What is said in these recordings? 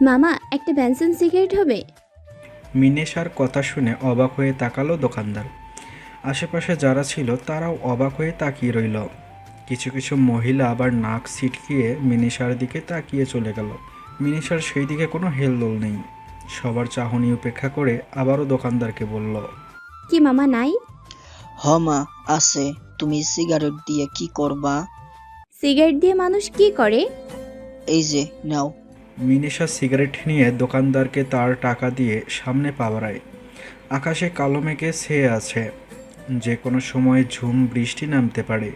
মামা একটা Benson cigarette হবে? মিনেশার কথা শুনে অবাক হয়ে তাকালো দোকানদার। আশেপাশে যারা ছিল তারাও অবাক হয়ে তাকিয়ে রইল। কিছু কিছু মহিলা আবার নাক ছিটকিয়ে মিনিষার দিকে তাকিয়ে চলে গেল। মিনিষার সেই দিকে কোনো হেলদোল নেই। সবার চাহনি উপেক্ষা করে আবারও দোকানদারকে বলল, কি মামা নাই? হ মা, আছে। তুমি সিগারেট দিয়ে কি করবা? সিগারেট দিয়ে মানুষ কি করে? এই যে নাও। মিনিষা সিগারেট নিয়ে দোকানদারকে তার টাকা দিয়ে সামনে পা বাড়ায়। আকাশে কালো মেঘে ছেয়ে আছে, যে কোনো সময় ঝুম বৃষ্টি নামতে পারে।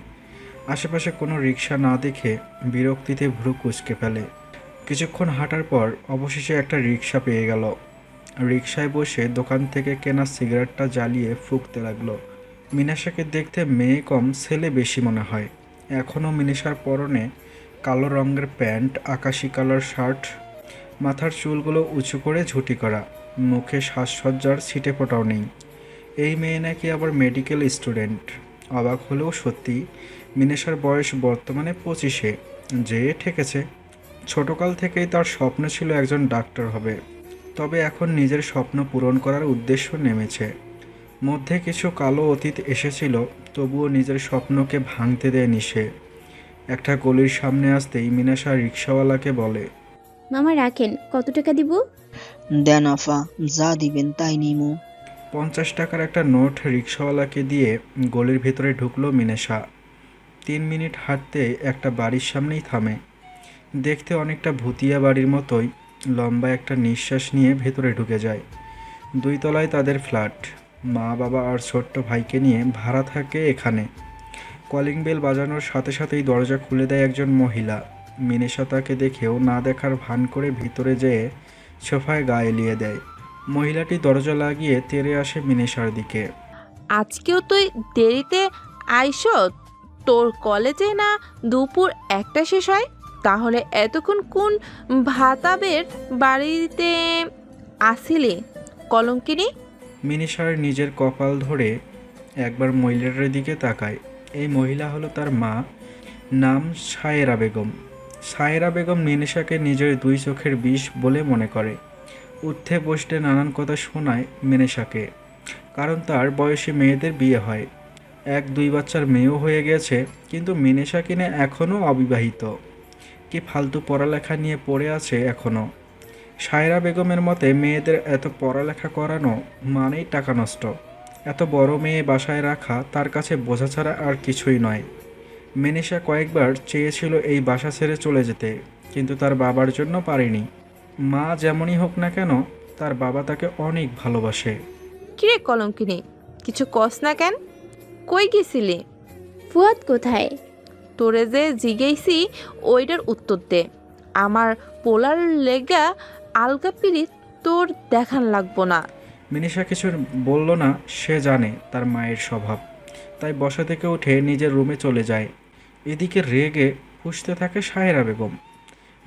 আশেপাশে কোনো রিক্সা না দেখে বিরক্তিতে ভ্রু কুঁচকে ফেলে। কিছুক্ষণ হাঁটার পর অবশেষে একটা রিক্সা পেয়ে গেল। রিকশায় বসে দোকান থেকে কেনা সিগারেটটা জ্বালিয়ে ফুঁকতে লাগলো। মিনাশাকে দেখতে মেয়ে কম ছেলে বেশি মনে হয়। এখনও মিনিষার পরনে কালো রঙের প্যান্ট, আকাশি কালার শার্ট, মাথার চুলগুলো উঁচু করে ঝুঁটি করা, মুখে সাজসজ্জার ছিটে ফোটাও নেই। এই মেয়ে নাকি আবার মেডিকেল স্টুডেন্ট। অবাক হলেও সত্যি, মিনেশার বয়স বর্তমানে 25-এ, যে ঠেকেছে। ছোটকাল থেকেই তার স্বপ্ন ছিল একজন ডাক্তার হবে, তবে এখন নিজের স্বপ্ন পূরণ করার উদ্দেশ্য নেমেছে। মধ্যে কিছু কালো অতীত এসেছিল, তবুও নিজের স্বপ্নকে ভাঙতে দেয়নি সে। একটা গলির সামনে আসতেই মিনাশা রিক্সাওয়ালাকে বলে, মামা রাখেন, কত টাকা দিব? দেন আফা, যা দিবেন তাই নিমু। 50 টাকার একটা নোট রিক্সাওয়ালাকে দিয়ে গলির ভেতরে ঢুকলো মিনেশা। 3 মিনিট হাঁটতে একটা বাড়ির সামনেই থামে। দেখতে অনেকটা ভুতিয়া বাড়ির মতোই। লম্বা একটা নিঃশ্বাস নিয়ে ভেতরে ঢুকে যায়। 2 তলায় তাদের ফ্ল্যাট। মা বাবা আর ছোট্ট ভাইকে নিয়ে ভাড়া থাকে এখানে। কলিং বেল বাজানোর সাথে সাথেই দরজা খুলে দেয় একজন মহিলা। মিনেশা তাকে দেখেও না দেখার ভান করে ভিতরে যেয়ে সোফায় গা এলিয়ে দেয়। মহিলাটি দরজা লাগিয়ে তেড়ে আসে মিনেশার দিকে। আজকেও তুই দেরিতে আইস? তোর কলেজে না দুপুর একটা শেষ হয়? তাহলে এতক্ষণ কোন ভাতাবের বাড়িতে আসিলি কলঙ্কিনী? মিনিষার নিজের কপাল ধরে একবার মহিলাটার দিকে তাকায়। এই মহিলা হলো তার মা, নাম সায়েরা বেগম। সায়েরা বেগম মিনিষাকে নিজের 2 চোখের বিষ বলে মনে করে। উঠতে বসতে নানান কথা শোনায় মিনিষাকে, কারণ তার বয়সী মেয়েদের বিয়ে হয়। 1-2 বাচ্চার মেয়েও হয়ে গেছে, কিন্তু মিনিষা কিনে এখনও অবিবাহিত। কি ফালতু পড়ালেখা নিয়ে পড়ে আছে এখনও। সায়রা বেগমের মতে মেয়েদের এত পড়ালেখা করানো মানেই টাকা নষ্ট। এত বড় মেয়ে বাসায় রাখা তার কাছে বোঝা ছাড়া আর কিছুই নয়। মেনিশা কয়েকবার চেয়েছিল এই বাসা ছেড়ে চলে যেতে, কিন্তু তার বাবার জন্য পারেনি। মা যেমনই হোক না কেন, তার বাবা তাকে অনেক ভালোবাসে। কিরে কলঙ্কিনী, কিছু কস না কেন? কই গেছিলি? ফুয়াদ কোথায়? তোরে যে জিগেইছি ওইটার উত্তর দে। আমার পোলার লেগা আলগা পিরিত তোর দেখান লাগবো না। মিনিশা কিছু বলল না, সে জানে তার মায়ের স্বভাব। তাই বসা থেকে উঠে নিজের রুমে চলে যায়। এদিকে রেগে ফুঁসতে থাকে সায়রা বেগম।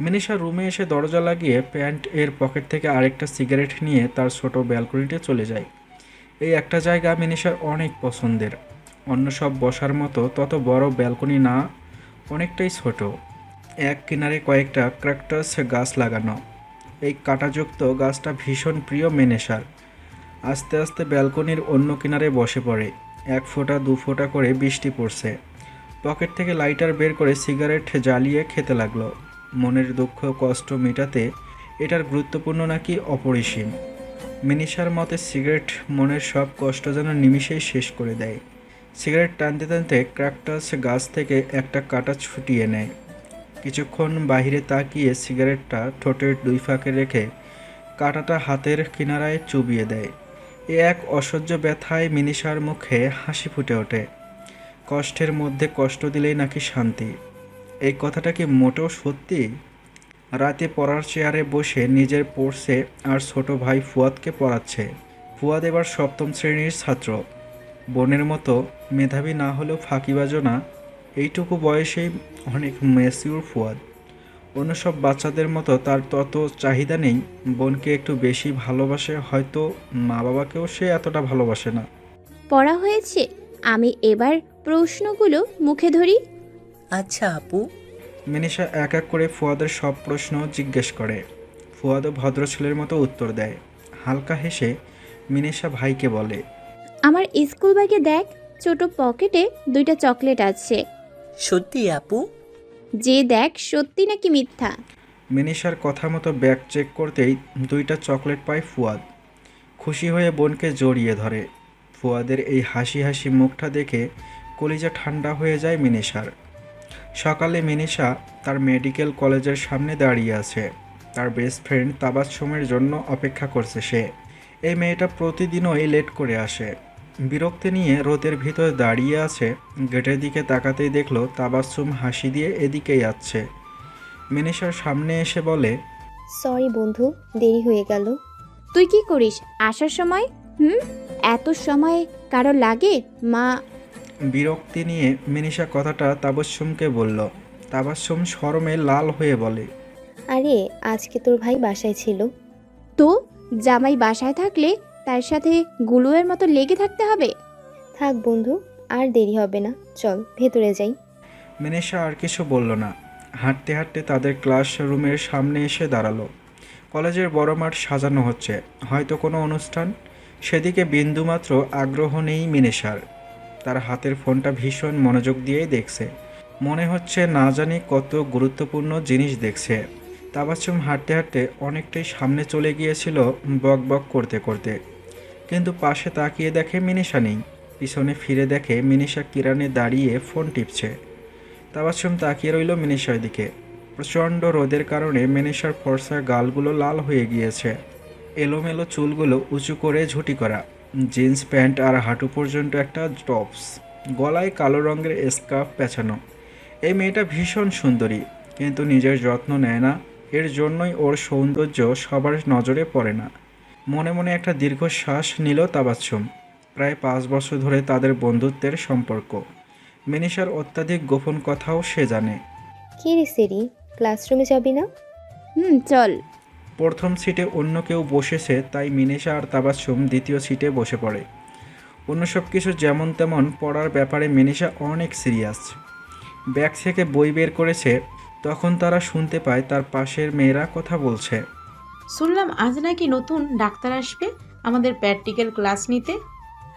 মিনিশা রুমে এসে দরজা লাগিয়ে প্যান্ট এর পকেট থেকে আরেকটা সিগারেট নিয়ে তার ছোট ব্যালকনিতে চলে যায়। এই একটা জায়গা মিনিশার অনেক পছন্দের। অন্য সব বসার মতো তত বড় ব্যালকনি না, অনেকটাই ছোট। এক কিনারে কয়েকটা ক্র্যাকটাস গাছ লাগানো। এই কাঁটাযুক্ত গাছটা ভীষণ প্রিয় মিনিশার। আস্তে আস্তে ব্যালকনির অন্য কিনারে বসে পড়ে। 1 ফোঁটা 2 ফোঁটা করে বৃষ্টি পড়ছে। পকেট থেকে লাইটার বের করে সিগারেট জ্বালিয়ে খেতে লাগলো। মনের দুঃখ কষ্ট মেটাতে এটার গুরুত্বপূর্ণ নাকি অপরিসীম। মিনিশার মতে সিগারেট মনের সব কষ্ট যেন নিমিষেই শেষ করে দেয়। সিগারেট টানতে টানতে ক্র্যাকটাস গাছ থেকে একটা কাঁটা ছুটিয়ে নেয়। কিছুক্ষণ বাইরে তাকিয়ে সিগারেটটা ঠোঁটের 2 ফাঁকে রেখে কাঁটাটা হাতের কিনারায় চুবিয়ে দেয়। এ এক অসহ্য ব্যথায় মিনিশার মুখে হাসি ফুটে ওঠে। কষ্টের মধ্যে কষ্ট দিলেই নাকি শান্তি। এই কথাটা কি মোটেও সত্যি? রাতে পড়ার চেয়ারে বসে নিজের পড়ছে আর ছোট ভাই ফুয়াদকে পড়াচ্ছে। ফুয়াদ এবার 7ম শ্রেণীর ছাত্র। বোনের মতো মেধাবী না হলেও ফাঁকিবাজও না। এইটুকু বয়সেই অনেক ম্যাচিউর ফুয়াদ। অন্য সব বাচ্চাদের মতো তার তত চাহিদা নেই। বোনকে একটু বেশি ভালোবাসে হয়তো, মা বাবাকেও সে এতটা ভালোবাসে না। পড়া হয়েছে? আমি এবার প্রশ্নগুলো মুখে ধরি। আচ্ছা আপু। মিনিশা এক এক করে ফুয়াদের সব প্রশ্ন জিজ্ঞেস করে। ফুয়াদও ভদ্র ছেলের মতো উত্তর দেয়। হালকা হেসে মিনিষা ভাইকে বলে, আমার স্কুল ব্যাগে দেখ, ছোট পকেটে 2টা চকলেট আছে। সত্যি আপু? যে দেখ সত্যি নাকি মিথ্যা। মিনিষার কথা মতো ব্যাগ চেক করতেই 2টা চকলেট পায় ফুয়াদ। খুশি হয়ে বোনকে জড়িয়ে ধরে। ফুয়াদের এই হাসি হাসি মুখটা দেখে কলিজা ঠান্ডা হয়ে যায় মিনিষার। সকালে মিনিষা তার মেডিকেল কলেজের সামনে দাঁড়িয়ে আছে। তার বেস্ট ফ্রেন্ড তাবাসসুমের জন্য অপেক্ষা করছে সে। এই মেয়েটা প্রতিদিনই লেট করে আসে। বিরক্তি নিয়ে রোদের ভিতর দাঁড়িয়ে আছে। গেটের দিকে তাকাতেই দেখলো তাবাসসুম হাসি দিয়ে এদিকেই আসছে। মিনিষার সামনে এসে বলে, সরি বন্ধু, দেরি হয়ে গেল। তুই কি করিস আসার সময়? এত সময় কারো লাগে? মা বিরক্তি নিয়ে মিনিষা কথাটা তাবাসসুমকে বলল। তাবাসসুম শরমে লাল হয়ে বলে, আরে আজকে তোর ভাই বাসায় ছিল। তো জামাই বাসায় থাকলে তার সাথে গুলুয়ের মতো লেগে থাকতে হবে? থাক বন্ধু, আর দেরি হবে না, চল ভেতরে যাই। মিনিষা আর কিছু বলল না। হাঁটতে হাঁটতে তাদের ক্লাসরুমের সামনে এসে দাঁড়ালো। কলেজের বড় মাঠ সাজানো হচ্ছে, হয়তো কোনো অনুষ্ঠান। সেদিকে বিন্দুমাত্র আগ্রহ নেই মিনিষার। তার হাতের ফোনটা ভীষণ মনোযোগ দিয়েই দেখছে। মনে হচ্ছে না জানি কত গুরুত্বপূর্ণ জিনিস দেখছে। তাবাসসুম হাঁটতে হাঁটতে অনেকটাই সামনে চলে গিয়েছিল বক বক করতে করতে, কিন্তু পাশে তাকিয়ে দেখে মিনিষা নেই। পিছনে ফিরে দেখে মিনিষা কিরানে দাঁড়িয়ে ফোন টিপছে। তাবাসসুম তাকিয়ে রইল মিনিষার দিকে। প্রচণ্ড রোদের কারণে মিনিষার ফর্সা গালগুলো লাল হয়ে গিয়েছে। এলোমেলো চুলগুলো উঁচু করে ঝুঁটি করা, জিন্স প্যান্ট আর হাঁটু পর্যন্ত একটা টপস, গলায় কালো রঙের স্কার্ফ পেঁচানো। এই মেয়েটা ভীষণ সুন্দরী, কিন্তু নিজের যত্ন নেয় না। এর জন্যই ওর সৌন্দর্য সবার নজরে পড়ে না। মনে মনে একটা দীর্ঘশ্বাস নিল তাবাসসুম। প্রায় 5 বছর ধরে তাদের বন্ধুত্বের সম্পর্ক। মিনিষার অত্যাধিক গোপন কথাও সে জানে। কি রে সেরি, ক্লাসরুমে যাবি না? চল। প্রথম সিটে অন্য কেউ বসেছে, তাই মিনিষা আর তাবাসসুম দ্বিতীয় সিটে বসে পড়ে। অন্য সব কিছু যেমন তেমন, পড়ার ব্যাপারে মিনিষা অনেক সিরিয়াস। ব্যাগ থেকে বই বের করেছে, তখন তারা শুনতে পায় তার পাশের মেয়েরা কথা বলছে। শুনলাম আজ নাকি নতুন ডাক্তার আসবে আমাদের প্র্যাকটিক্যাল ক্লাস নিতে।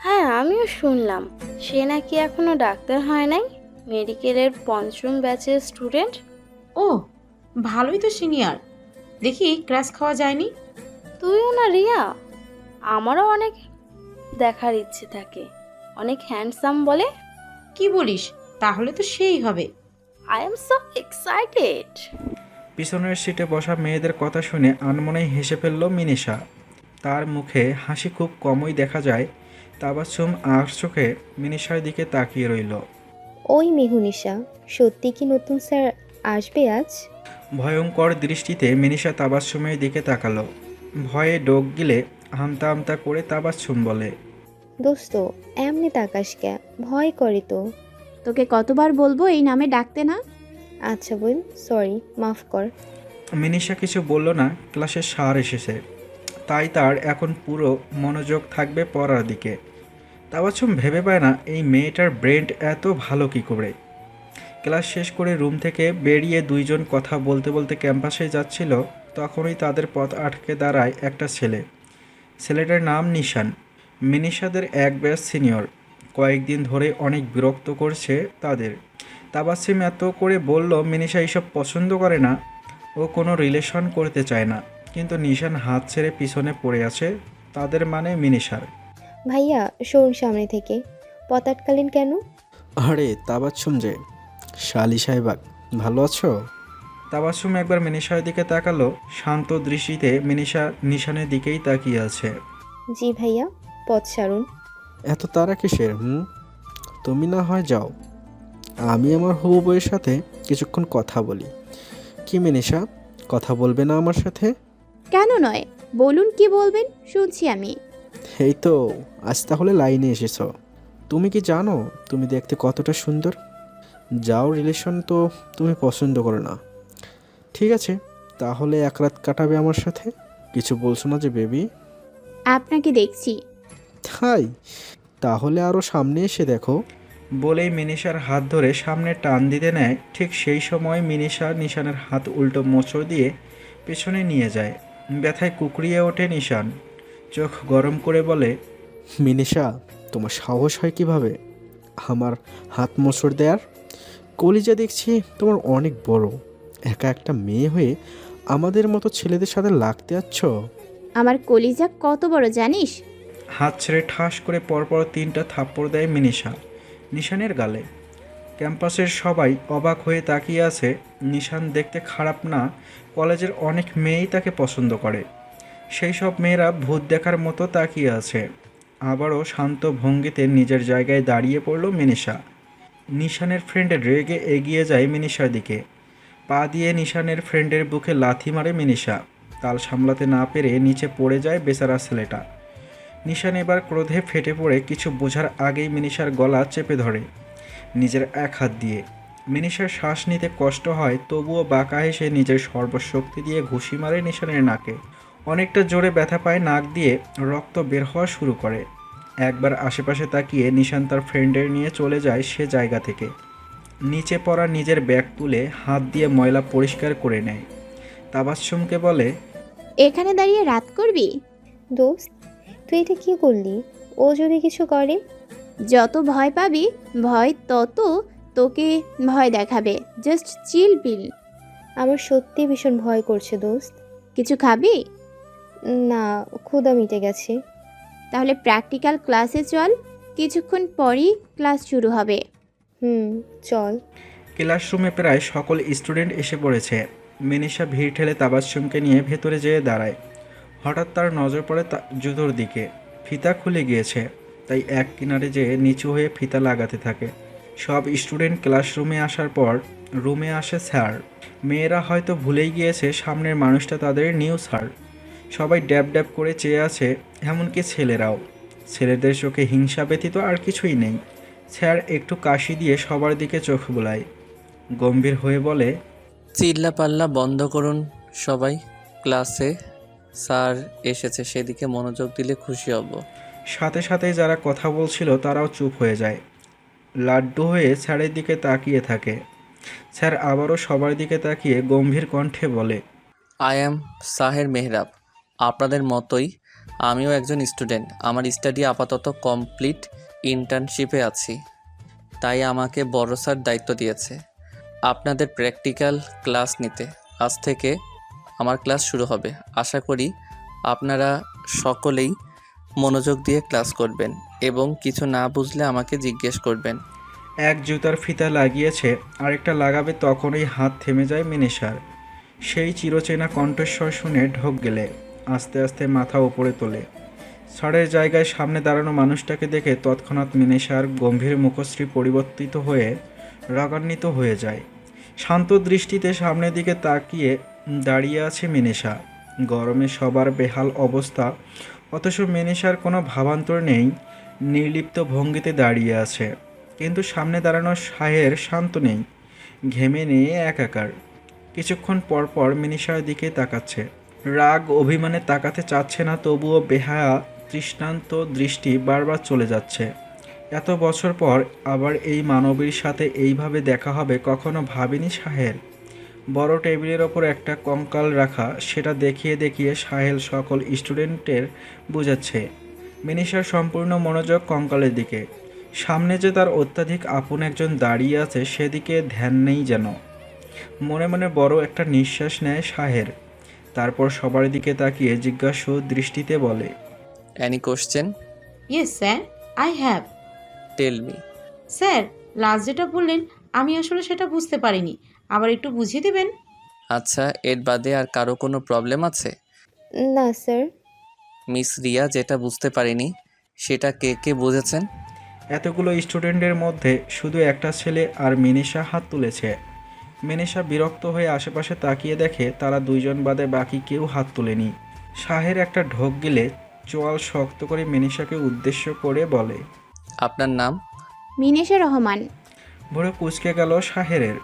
হ্যাঁ, আমিও শুনলাম সে নাকি এখনো ডাক্তার হয় নাই, মেডিকেলের 5ম ব্যাচের স্টুডেন্ট। ও, ভালোই তো সিনিয়র। দেখি ক্লাস খাওয়া যায়নি। তুইও না রিয়া? আমারও অনেক দেখার ইচ্ছে থাকে। অনেক হ্যান্ডসাম বলে। কি বলিস? তাহলে তো সেই হবে। I am so excited. পিছনের সিটে বসা মেয়েদের কথা শুনে আনমনেই হেসে ফেলল মিনিষা। তার মুখে হাসি খুব কমই দেখা যায়। তাবাসসুম আর চোখে মিনিষার দিকে তাকিয়ে রইল। ওই মেহুনিশা, সত্যি কি নতুন স্যার আসবে আজ? ভয়ঙ্কর দৃষ্টিতে মিনিষা তাবাসসুমের দিকে তাকালো। ভয়ে ডোক গিলে আমতা আমতা করে তাবাসসুম বলে, দোস্ত এমনি তাকাস কে, ভয় করে তো। তোকে কতবার বলবো এই নামে ডাকতে না? আচ্ছা বোন, সরি, মাফ কর। মিনিষা কিছু বলল না। ক্লাসের সার এসেছে, তাই তার এখন পুরো মনোযোগ থাকবে পড়ার দিকে। তাবাসসুম ভেবে পায় না এই মেয়েটার ব্রেন এত ভালো কী করে। ক্লাস শেষ করে রুম থেকে বেরিয়ে দুইজন কথা বলতে বলতে ক্যাম্পাসে যাচ্ছিল, তখনই তাদের পথ আটকে দাঁড়ায় একটা ছেলে। ছেলেটার নাম নিশান, মিনিষাদের এক ব্যাচ সিনিয়র। কয়েকদিন ধরে অনেক বিরক্ত করছে তাদের। তাবাসসুম এত করে বলল মিনিষা এইসব পছন্দ করে না, ও কোনো রিলেশন করতে চায় না, কিন্তু নিশান হাত ছেড়ে পিছনে পড়ে আছে তাদের, মানে মিনিষার। ভাইয়া শোন সামনে থেকে, পথ আটকালেন কেন? আরে তাবাসসুম যে, শালি সাহেবাগ, ভালো আছো? তাবাসসুম একবার মিনিষার দিকে তাকালো। শান্ত দৃষ্টিতে মিনিষা নিশানের দিকেই তাকিয়ে আছে। জি ভাইয়া, পথ সারুন। এত তারা কিসের? তুমি না হয় যাও, আমি আমার হবু বউয়ের সাথে কিছুক্ষণ কথা বলি। কি মিনিষা, কথা বলবে না আমার সাথে? কেন নয়, বলুন কি বলবেন, শুনছি আমি। এই তো, আজ তাহলে লাইনে এসেছ। তুমি কি জানো তুমি দেখতে কতটা সুন্দর? যাও, রিলেশন তো তুমি পছন্দ করো না। ঠিক আছে, তাহলে এক রাত কাটাবে আমার সাথে। কিছু বলছো না যে বেবি? আপনাকে দেখছি। তাই? তাহলে আরও সামনে এসে দেখো। বলেই মিনিষার হাত ধরে সামনে টান দিতে নেয়। ঠিক সেই সময় মিনিষা নিশানের হাত উল্টো মোচড় দিয়ে পেছনে নিয়ে যায়। ব্যথায় কুকড়িয়ে ওঠে নিশান। চোখ গরম করে বলে, মিনিশা, তোমার সাহস হয় কিভাবে আমার হাত মোচড় দেয়ার? কলিজা দেখছি তোমার অনেক বড়। একা একটা মেয়ে হয়ে আমাদের মতো ছেলেদের সাথে লাগতে যাচ্ছ? আমার কলিজা কত বড় জানিস? হাত ছেড়ে ঠাস করে পরপর 3টা থাপ্পড় দেয় মিনিশা নিশানের গালে। ক্যাম্পাসের সবাই অবাক হয়ে তাকিয়ে আছে। নিশান দেখতে খারাপ না, কলেজের অনেক মেয়েই তাকে পছন্দ করে। সেই সব মেয়েরা ভূত দেখার মতো তাকিয়ে আছে। আবারও শান্ত ভঙ্গিতে নিজের জায়গায় দাঁড়িয়ে পড়ল মিনিশা। নিশানের ফ্রেন্ডের রেগে এগিয়ে যায় মিনিশার দিকে। পা দিয়ে নিশানের ফ্রেন্ডের বুকে লাথি মারে মিনিশা। তাল সামলাতে না পেরে নিচে পড়ে যায় বেচারা ছেলেটা। নিশান এবার ক্রোধে ফেটে পড়ে কিছু বোঝার আগেই মিনিশার গলা চেপে ধরে নিজের এক হাত দিয়ে। মিনিশার শ্বাস নিতে কষ্ট হয়, তবুও বাঁকা হেসে নিজের সর্বশক্তি দিয়ে ঘুষি মারে নিশানের নাকে। অনেকটা জোরে ব্যথা পায় নাক দিয়ে রক্ত বের হওয়া শুরু করে। একবার আশেপাশে তাকিয়ে নিশান তার ফ্রেন্ডের নিয়ে চলে যায় সে জায়গা থেকে। নিচে পড়া নিজের ব্যাগ তুলে হাত দিয়ে ময়লা পরিষ্কার করে নেয়। তাবাসসুমকে বলে, এখানে দাঁড়িয়ে রাত করবি? দোস্ত, তুই এটা কি করলি? ও যদি কিছু করে? যত ভয় পাবি ভয় তত তোকে ভয় দেখাবে। জাস্ট চিল পিল। আমার সত্যি ভীষণ ভয় করছে দোস্ত। কিছু খাবি? না, ক্ষুধা মিটে গেছে। তাহলে প্র্যাকটিক্যাল ক্লাসে চল, কিছুক্ষণ পরই ক্লাস শুরু হবে। চল। ক্লাসরুমে প্রায় সকল স্টুডেন্ট এসে পড়েছে। মিনিশা ভিড় ঠেলে তাবাসসুমকে নিয়ে ভেতরে যেয়ে দাঁড়ায়। হঠাৎ তার নজর পড়ে জুতোর দিকে। ফিতা খুলে গিয়েছে, তাই এক কিনারে যেয়ে নিচু হয়ে ফিতা লাগাতে থাকে। সব স্টুডেন্ট ক্লাসরুমে আসার পর রুমে আসে স্যার। মেয়েরা হয়তো ভুলেই গিয়েছে সামনের মানুষটা তাদের নিউ স্যার। সবাই ড্যাব ড্যাব করে চেয়ে আছে, এমনকি ছেলেরাও। ছেলেদের চোখে হিংসা ব্যতীত আর কিছুই নেই। স্যার একটু কাশি দিয়ে সবার দিকে চোখ বুলায়, গম্ভীর হয়ে বলে, চিল্লা পাল্লা বন্ধ করুন সবাই। ক্লাসে স্যার এসেছে, সেদিকে মনোযোগ দিলে খুশি হব। সাথে সাথে যারা কথা বলছিল তারাও চুপ হয়ে যায়। লাড্ডু হয়ে স্যারের দিকে তাকিয়ে থাকে। স্যার আবারও সবার দিকে তাকিয়ে গম্ভীর কণ্ঠে বলে, আই অ্যাম সাহের মেহরাব। আপনাদের মতোই আমিও একজন স্টুডেন্ট। আমার স্টাডি আপাতত কমপ্লিট, ইন্টার্নশিপে আছি, তাই আমাকে বড় স্যার দায়িত্ব দিয়েছে আপনাদের প্র্যাকটিক্যাল ক্লাস নিতে। আজ থেকে আমার ক্লাস শুরু হবে। আশা করি আপনারা সকলেই মনোযোগ দিয়ে ক্লাস করবেন এবং কিছু না বুঝলে আমাকে জিজ্ঞেস করবেন। এক জুতার ফিতা লাগিয়েছে, আরেকটা লাগাবে তখনই হাত থেমে যায় মিনিশার। সেই চিরচেনা কণ্ঠস্বর শুনে ঢোক গেলে আস্তে আস্তে মাথা উপরে তোলে। স্যারের জায়গায় সামনে দাঁড়ানো মানুষটাকে দেখে তৎক্ষণাৎ মিনিশার গম্ভীর মুখশ্রী পরিবর্তিত হয়ে রাগান্বিত হয়ে যায়। শান্ত দৃষ্টিতে সামনের দিকে তাকিয়ে দাঁড়িয়ে আছে মিনিশা। গরমে সবার বেহাল অবস্থা, অথচ মিনিশার কোনো ভাবান্তর নেই, নির্লিপ্ত ভঙ্গিতে দাঁড়িয়ে আছে। কিন্তু সামনে দাঁড়ানো সাহের শান্ত নেই, ঘেমে নিয়ে একাকার। কিছুক্ষণ পর পর মিনিশার দিকে তাকাচ্ছে। রাগ অভিমানে তাকাতে চাচ্ছে না, তবুও বেহায়া তৃষ্ণান্ত দৃষ্টি বারবার চলে যাচ্ছে। এত বছর পর আবার এই মানবীর সাথে এইভাবে দেখা হবে কখনো ভাবেনি সাহের। বড় টেবিলের ওপর একটা কঙ্কাল রাখা, সেটা দেখিয়ে দেখিয়ে সাহেল সকল স্টুডেন্টের বোঝাচ্ছে। মিনিশার সম্পূর্ণ মনোযোগ কঙ্কালের দিকে। সামনে যে তার অত্যাধিক আপন একজন দাঁড়িয়ে আছে সেদিকে ধ্যান নেই যেন। মনে মনে বড় একটা নিঃশ্বাস নেয় সাহের। তারপর সবার দিকে তাকিয়ে জিজ্ঞাসু দৃষ্টিতে বলে, any question? Yes sir, I have. Tell me. Sir, last যেটা বললেন আমি আসলে সেটা বুঝতে পারিনি, আবার একটু বুঝিয়ে দেবেন? আচ্ছা, এর বাদে আর কারো কোনো প্রবলেম আছে? না স্যার। মিস রিয়া, যেটা বুঝতে পারিনি সেটা কে কে বুঝেছেন? এতগুলো স্টুডেন্টের মধ্যে শুধু একটা ছেলে আর মিনিশা হাত তুলেছে। মিনিশা বিরক্ত হয়ে আশেপাশে তাকিয়ে দেখে তারা দুইজন বাদে বাকি কেউ হাত তোলেনি। শাহের একটা ঢোক গেলে চোয়াল শক্ত করে মিনিশাকে উদ্দেশ্য করে বলে, আপনার নাম? মিনেশা রহমান। ভোরে কুঁচকে গেল শাহেরের।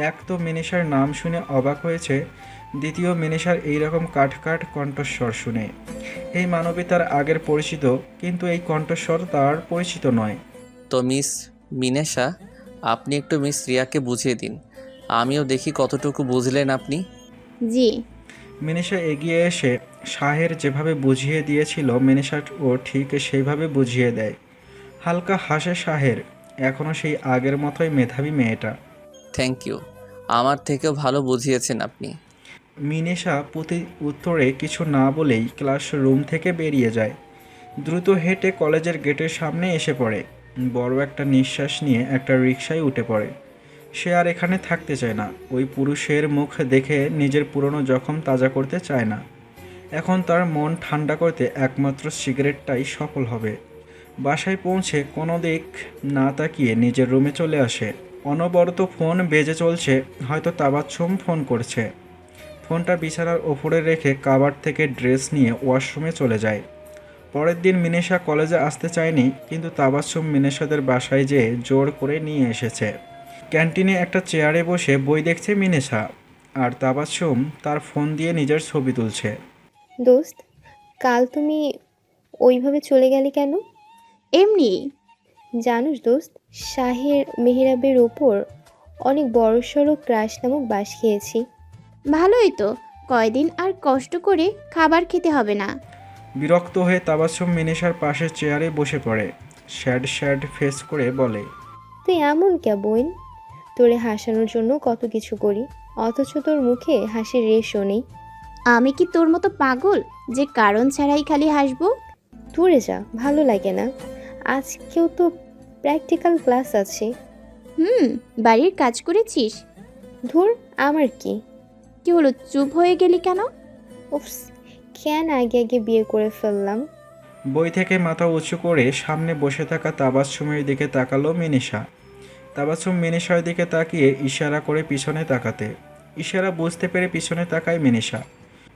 এক তো মিনিশার নাম শুনে অবাক হয়েছে, দ্বিতীয় মিনিশার এইরকম কাঠ কণ্ঠস্বর শুনে। এই মানবী তার আগের পরিচিত, কিন্তু এই কণ্ঠস্বর তার পরিচিত নয়। তো মিস মিনেশা, আপনি একটু মিস রিয়াকে বুঝিয়ে দিন, আমিও দেখি কতটুকু বুঝলেন আপনি। জি। মিনিশা এগিয়ে এসে শাহের যেভাবে বুঝিয়ে দিয়েছিল মিনিশাও ঠিক সেইভাবে বুঝিয়ে দেয়। হালকা হাসে শাহের, এখনও সেই আগের মতোই মেধাবী মেয়েটা। থ্যাংক ইউ, আমার থেকেও ভালো বুঝিয়েছেন আপনি। মিনিশা প্রতি উত্তরে কিছু না বলেই ক্লাসরুম থেকে বেরিয়ে যায়। দ্রুত হেঁটে কলেজের গেটের সামনে এসে পড়ে। বড় একটা নিঃশ্বাস নিয়ে একটা রিকশায় উঠে পড়ে। সে আর এখানে থাকতে চায় না। ওই পুরুষের মুখ দেখে নিজের পুরনো জখম তাজা করতে চায় না। এখন তার মন ঠান্ডা করতে একমাত্র সিগারেটটাই সফল হবে। বাসায় পৌঁছে কোনো দিক না তাকিয়ে নিজের রুমে চলে আসে। অনবরত ফোন বেজে চলছে, হয়তো তাবাচ্ছুম ফোন করছে। ফোনটা বিছানার ওপরে রেখে কাভার থেকে ড্রেস নিয়ে ওয়াশরুমে চলে যায়। পরের দিন মিনেশা কলেজে আসতে চায়নি, কিন্তু তাবাচ্ছুম মিনেশাদের বাসায় যেয়ে জোর করে নিয়ে এসেছে। ক্যান্টিনে একটা চেয়ারে বসে বই দেখছে মিনেশা, আর তাবাচ্ছুম তার ফোন দিয়ে নিজের ছবি তুলছে। দোস্ত, কাল তুমি ওইভাবে চলে গেলে কেন? এমনি। জানোস দোস্ত, শাহের মেহরাবের ওপর অনেক বড়সড় ক্রাশ নামক বাস খেয়েছি। ভালোই তো, কয়দিন আর কষ্ট করে খাবার খেতে হবে না। বিরক্ত হয়ে তাবাচ্ছুম মিনেশার পাশের চেয়ারে বসে পড়ে। স্যাড স্যাড ফেস করে বলে, তুই এমন কে বোন? তোরে হাসানোর জন্য কত কিছু করি, অথচ তোর মুখে হাসির রেশও নেই। আমি কি তোর মতো পাগল যে কারণ ছাড়াই খালি হাসবো? দূরে যা, ভালো লাগে না। আজকেও তো প্র্যাকটিক্যাল ক্লাস আছে। বাড়ির কাজ করেছিস? ধুর, আমার কি? কি হলো, চুপ হয়ে গেলি কেন? উফস, কেন আগে আগে বিয়ে করে ফেললাম। বই থেকে মাথা উঁচু করে সামনে বসে থাকা তাবাচ্ছুমের দিকে তাকালো মিনিশা। তাবাচ্ছুম মিনিশার দিকে তাকিয়ে ইশারা করে পিছনে তাকাতে। ইশারা বুঝতে পেরে পিছনে তাকায় মিনিশা।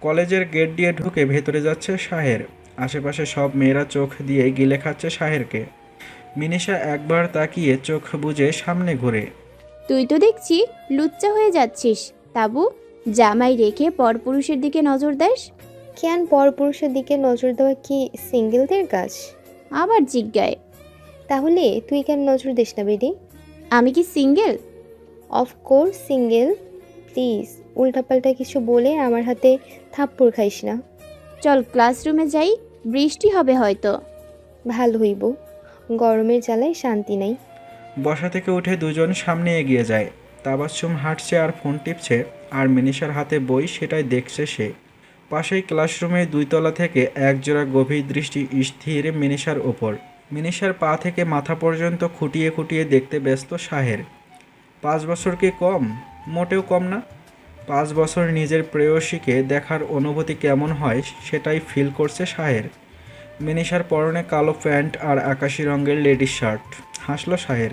কলেজের গেট দিয়ে ঢুকে ভেতরে যাচ্ছে শাহের। আশেপাশে সব মেয়েরা চোখ দিয়ে গিলে খাচ্ছে শাহেরকে। মিনিশা একবার তাকিয়ে চোখ বুজে সামনে ঘুরে। তুই তো দেখছি লুচ্চা হয়ে যাচ্ছিস। তাবু, জামাই রেখে পরপুরুষের দিকে নজর দেস? কেন, পরপুরুষের দিকে নজর দেওয়া কি সিঙ্গেলদের কাজ? আবার জিজ্ঞায়। তাহলে তুই কেন নজর দিস না বেডি? আমি কি সিঙ্গেল? Of course single. প্লিজ উল্টাপাল্টা কিছু বলে আমার হাতে থাপ্পড় খাইস না। চল ক্লাসরুমে যাই, বৃষ্টি হবে হয়তো। ভালো হইব, গরমের জ্বালায় শান্তি নাই। বসা থেকে উঠে দুজন সামনে এগিয়ে যায়। তাবাচ্ছুম হাঁটছে আর ফোন টিপছে, আর মিনিশার হাতে বই, সেটাই দেখছে সে। পাশেই ক্লাসরুমে 2 তলা থেকে একজোড়া গভীর দৃষ্টি স্থির মিনিশার ওপর। মিনিশার পা থেকে মাথা পর্যন্ত খুঁটিয়ে খুঁটিয়ে দেখতে ব্যস্ত শাহের। 5 বছর কি কম? মোটেও কম না। 5 বছর নিজের প্রেয়সীকে দেখার অনুভূতি কেমন হয় সেটাই ফিল করছে শাহের। মিনিশার পরনে কালো প্যান্ট আর আকাশি রঙের লেডিস শার্ট। হাসলো শাহের।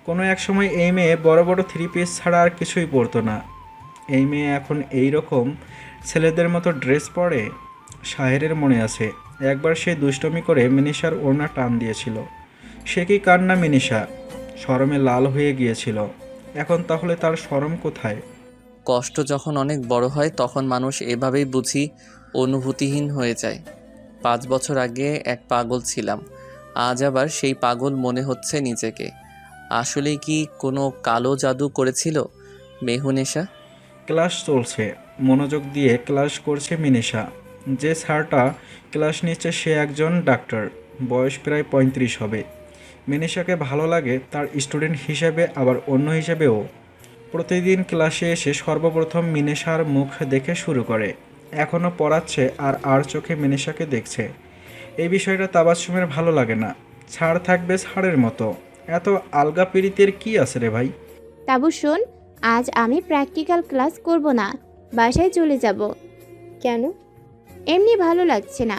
কোনো এক সময় এই মেয়ে বড় বড় 3 পিস ছাড়া আর কিছুই পরতো না। এই মেয়ে এখন এই রকম ছেলেদের মতো ড্রেস পরে। শাহেরের মনে আছে একবার সে দুষ্টমি করে মিনিশার ওড়না টান দিয়েছিল। সে কি কান্না মিনিশা! শরমে লাল হয়ে গিয়েছিল। এখন তাহলে তার শরম কোথায়? কষ্ট যখন অনেক বড় হয় তখন মানুষ এভাবেই বুঝি অনুভূতিহীন হয়ে যায়। 5 বছর আগে এক পাগল ছিলাম, আজ আবার সেই পাগল মনে হচ্ছে নিজেকে। আসলে কি কোনো কালো জাদু করেছিল মেহুনেশা? ক্লাস চলছে, মনোযোগ দিয়ে ক্লাস করছে মিনিশা। যে স্যারটা ক্লাস নিচ্ছে সে একজন ডাক্তার, বয়স প্রায় 35 হবে। মিনিশাকে ভালো লাগে তার স্টুডেন্ট হিসেবে, আবার অন্য হিসেবেও। প্রতিদিন ক্লাসে এসে সর্বপ্রথম মিনিশার মুখ দেখে শুরু করে। এখনও পড়াচ্ছে আর চোখে মিনিশাকে দেখছে। এই বিষয়টা তাবাচ্ছুমের ভালো লাগে না। ছাড় থাকবে ছাড়ের মতো, এত আলগা পীড়িতের কি আছে রে ভাই? তাবু শোন, আজ আমি প্র্যাকটিক্যাল ক্লাস করব না, বাসায় চলে যাব। কেন? এমনি ভালো লাগছে না।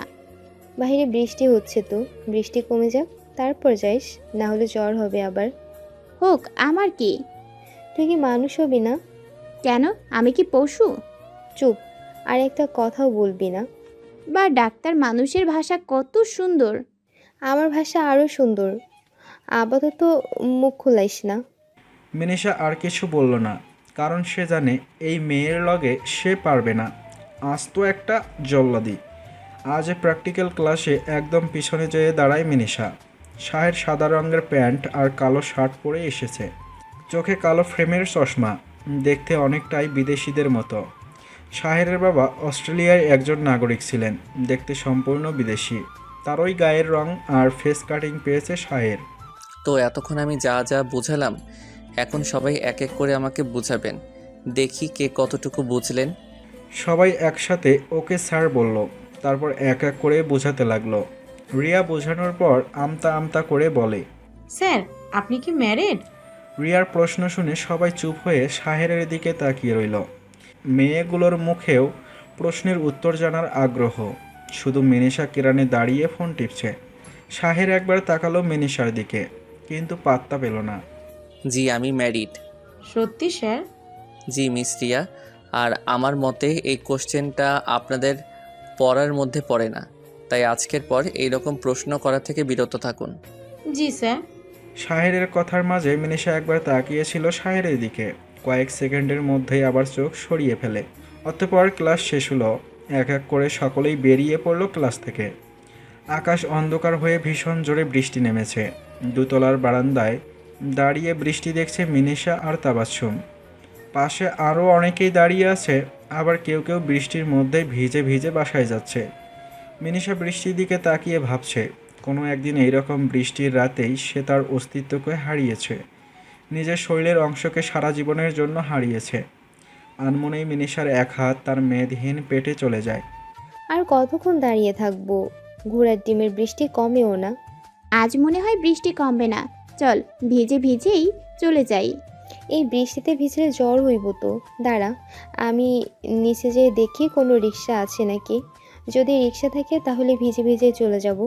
বাইরে বৃষ্টি হচ্ছে তো, বৃষ্টি কমে যাক তারপর যাইস, না হলে জ্বর হবে আবার। হোক, আমার কি? তুই কি মানুষ হবি না? কেন, আমি কি পশু? চুপ, আর একটা কথাও বলবি না। বা ডাক্তার মানুষের ভাষা কত সুন্দর। আমার ভাষা আরও সুন্দর। আপাতত মুখ খুলাইস না। মিনিশা আর কিছু বলল না, কারণ সে জানে এই মেয়ের লগে সে পারবে না। আজ তো একটা জল্লাদি। আজ প্র্যাকটিক্যাল ক্লাসে একদম পিছনে যেয়ে দাঁড়ায় মিনিশা। শাহের সাদা রঙের প্যান্ট আর কালো শার্ট পরে এসেছে। চোখে কালো ফ্রেমের চশমা, দেখতে অনেকটাই বিদেশিদের মতো। শাহেরের বাবা অস্ট্রেলিয়ায় একজন নাগরিক ছিলেন, দেখতে সম্পূর্ণ বিদেশি। তার ওই গায়ের রং আর ফেস কাটিং পেয়েছে শাহের। তো এতক্ষণ আমি যা যা বুঝালাম, এখন সবাই এক এক করে আমাকে বুঝাবেন। দেখি কে কতটুকু বুঝলেন। সবাই একসাথে ওকে স্যার বলল, তারপর এক এক করে বোঝাতে লাগলো। রিয়া বোঝানোর পর আমতা আমতা করে বলে। স্যার আপনি কি ম্যারেড? রিয়ার প্রশ্ন শুনে সবাই চুপ হয়ে শাহেরের দিকে তাকিয়ে রইল। মেয়েগুলোর মুখেও প্রশ্নের উত্তর জানার আগ্রহ। শুধু মিনিশা কেরানে দাঁড়িয়ে ফোন টিপছে। শাহের একবার তাকালো মিনিশার দিকে, কিন্তু পাত্তা পেল না। জি আমি ম্যারিড। সত্যি স্যার? জি মিস রিয়া। আর আমার মতে এই কোশ্চেনটা আপনাদের পড়ার মধ্যে পড়ে না, তাই আজকের পর এইরকম প্রশ্ন করা থেকে বিরত থাকুন। জি স্যার। শাহেরের কথার মাঝে মিনিশা একবার তাকিয়েছিল শাহেরের দিকে, কয়েক সেকেন্ডের মধ্যেই আবার চোখ সরিয়ে ফেলে। অতঃপর ক্লাস শেষ হলো। এক এক করে সকলেই বেরিয়ে পড়ল ক্লাস থেকে। আকাশ অন্ধকার হয়ে ভীষণ জোরে বৃষ্টি নেমেছে। দুতলার বারান্দায় দাঁড়িয়ে বৃষ্টি দেখছে মিনিশা আর তাবাসসুম। পাশে আরও অনেকেই দাঁড়িয়ে আছে, আবার কেউ কেউ বৃষ্টির মধ্যে ভিজে ভিজে বাসায় যাচ্ছে। মিনিশা বৃষ্টির দিকে তাকিয়ে ভাবছে, কোনো একদিন এইরকম বৃষ্টির রাতেই সে তার অস্তিত্বকে হারিয়েছে, নিজের শরীরের অংশকে সারা জীবনের জন্য হারিয়েছে। আনমনেই মিনিশার এক হাত তার মেদহীন পেটে চলে যায়। আর কতক্ষণ দাঁড়িয়ে থাকবো? ঘোড়ার ডিমের বৃষ্টি কমেও না। আজ মনে হয় বৃষ্টি কমবে না, চল ভিজে ভিজেই চলে যাই। এই বৃষ্টিতে ভিজলে জ্বর হইব তো। দাঁড়া, আমি নিচে যেয়ে দেখি কোনো রিক্সা আছে নাকি। যদি রিক্সা থাকে তাহলে ভিজে ভিজে চলে যাব।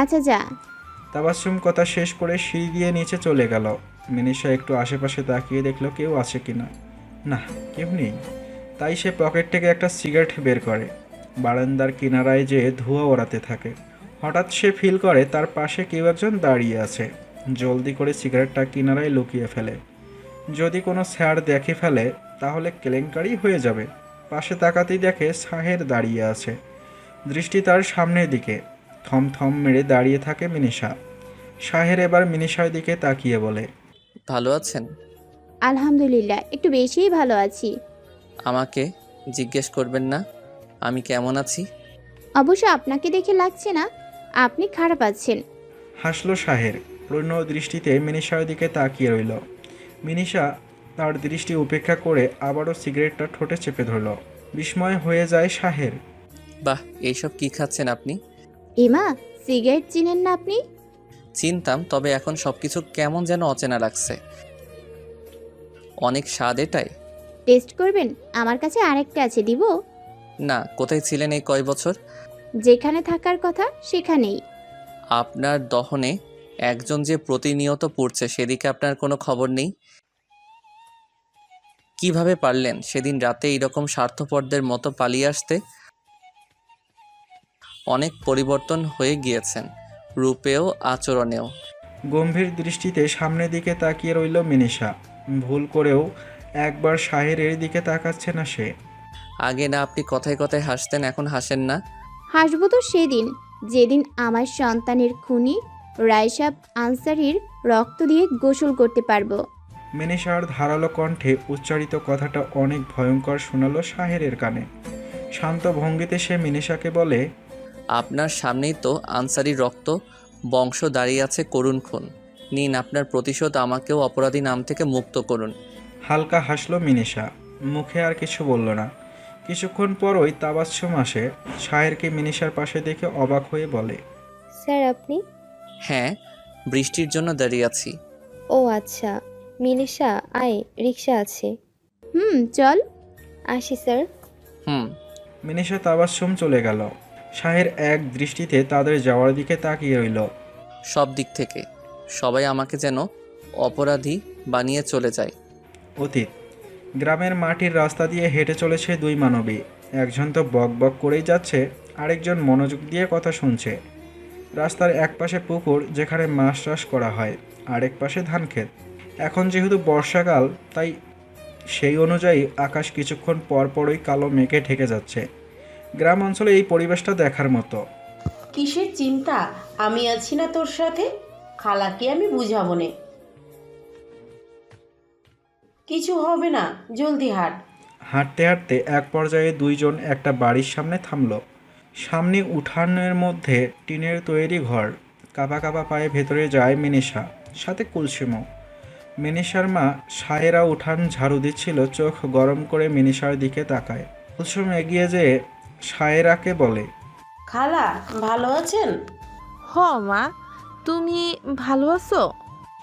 আচ্ছা যা। তাবাসসুম কথা শেষ করে সিঁড়ি দিয়ে নিচে চলে গেল। মিনিশা একটু আশেপাশে তাকিয়ে দেখলো কেউ আছে কিনা। না, কেউ নেই। তাই সে পকেট থেকে একটা সিগারেট বের করে, বারান্দার কিনারায় যেয়ে ধোঁয়া ওড়াতে থাকে। হঠাৎ সে ফিল করে তার পাশে কেউ একজন দাঁড়িয়ে আছে। জলদি করে সিগারেটটা কিনারায় লুকিয়ে ফেলে। যদি কোনো স্যার দেখে ফেলে তাহলে কেলেঙ্কারি হয়ে যাবে। পাশে তাকাতেই দেখে শাহের দাঁড়িয়ে আছে, দৃষ্টি তার সামনের দিকে। থম থম মেরে দাঁড়িয়ে থাকে মিনিশা। শাহের এবার মিনিশার দিকে তাকিয়ে বলে, ভালো আছেন? আলহামদুলিল্লাহ, একটু বেশিই ভালো আছি। আমাকে জিজ্ঞেস করবেন না আমি কেমন আছি? অবশ্য আপনাকে দেখে লাগছে না আপনি খারাপ আছেন। হাসলো শাহের। পূর্ণ দৃষ্টিতে মিনিশার দিকে তাকিয়ে রইল। মিনিশা তার দৃষ্টি উপেক্ষা করে আবারও সিগারেটটা ঠোঁটে চেপে ধরল। বিস্ময় হয়ে যায় শাহের। বাহ, এইসব কি খাচ্ছেন আপনি? এমা, সিগারেট চিনেন না আপনি? চিনতাম, তবে এখন সবকিছু কেমন যেন অচেনা লাগছে। অনেক স্বাদ এটাই। টেস্ট করবেন? আমার কাছে আরেকটা আছে, দিব? না, কোথায় ছিলেন এই কয় বছর? যেখানে থাকার কথা সেখানেই। আপনার দহনে একজন যে প্রতিনিয়ত পড়ছে সেদিকে আপনার কোনো খবর নেই? কিভাবে পারলেন সেদিন রাতে এইরকম স্বার্থপরদের মতো পালিয়ে আসতে? অনেক পরিবর্তন হয়ে গিয়েছেন, রূপেও আচরণেও। গম্ভীর দৃষ্টিতে সামনের দিকে তাকিয়ে রইল মিনিশা। ভুল করেও একবার শাহেরের দিকে তাকাচ্ছে না সে। আগে না আপনি কথায় কথায় হাসতেন, এখন হাসেন না? হাসবো তো সেদিন যেদিন আমার সন্তানের খুনি রায়সাব আনসারির রক্ত দিয়ে গোসল করতে পারবো। মিনিশার ধারালো কণ্ঠে উচ্চারিত কথাটা অনেক ভয়ঙ্কর শোনালো শাহেরের কানে। শান্ত ভঙ্গিতে সে মিনিশাকে বলে, আপনার সামনেই তো আনসারি রক্ত বংশ দাঁড়িয়ে আছে করুণ খুন। নিন আপনার প্রতিশোধ, আমাকেও অপরাধী নাম থেকে মুক্ত করুন। হালকা হাসলো মিনিশা, মুখে আর কিছু বলল না। কিছুক্ষণ পরই তাবাসসুম আসে। শাহেরকে মিনিশার পাশে দেখে অবাক হয়ে বলে, স্যার আপনি? হ্যাঁ, বৃষ্টির জন্য দাঁড়িয়ে আছি। ও আচ্ছা। মিনিশা আয়, রিক্সা আছে। চল। আসি স্যার। হুম। মিনিশা তাবাসসুম চলে গেল। শাহের এক দৃষ্টিতে তাদের যাওয়ার দিকে তাকিয়ে রইল। সব দিক থেকে সবাই আমাকে যেন অপরাধী বানিয়ে চলে যায়। অতীত। গ্রামের মাটির রাস্তা দিয়ে হেঁটে চলেছে দুই মানবী। একজন তো বক বক করেই যাচ্ছে, আরেকজন মনোযোগ দিয়ে কথা শুনছে। রাস্তার এক পাশে পুকুর যেখানে মাছ চাষ করা হয়, আরেক পাশে ধান ক্ষেত। এখন যেহেতু বর্ষাকাল, তাই সেই অনুযায়ী আকাশ কিছুক্ষণ পর পরই কালো মেঘে ঢেকে যাচ্ছে। গ্রাম অঞ্চলে এই পরিবেশটা দেখার মতো। কিসের চিন্তা? আমি আছি না তোর সাথে? খালাকে আমি বুঝাবো নে। কিছু হবে না, জলদি হাঁট। হাঁটতে হাঁটতে এক পর্যায়ে দুইজন একটা বাড়ির সামনে থামলো। সামনে উঠানের মধ্যে টিনের তৈরি ঘর। কাঁপা কাঁপা পায়ে ভেতরে যায় মিনিষা, সাথে কুলসুমও। মিনিষার মা সায়েরা উঠান ঝাড়ু দিচ্ছিল, চোখ গরম করে মিনিষার দিকে তাকায়। কুলসুম এগিয়ে যেয়ে সায়েরাকে বলে, খালা ভালো আছেন? হ মা, তুমি ভালো আছো?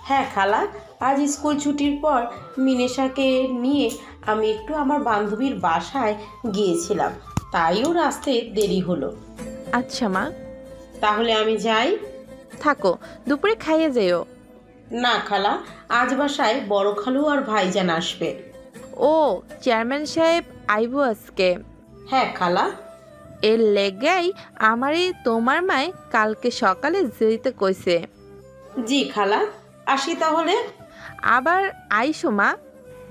হ্যাঁ খালা, আজ স্কুল ছুটির পর মিনেশাকে নিয়ে আমি একটু আমার বান্ধবীর বাসায় গিয়েছিলাম, তাইও রাস্তায় দেরি হলো। আচ্ছা মা, তাহলে আমি যাই? থাকো, দুপুরে খাইয়ে যেও। না খালা, আজ বাসায় বড় খালু আর ভাইজান আসবে। ও, চেয়ারম্যান সাহেব আইবো আজকে? হ্যাঁ খালা। এর লেগাই আমারই তোমার মায় কালকে সকালে যেতে কইছে। জি খালা, আসি তাহলে। আবার আইসো মা।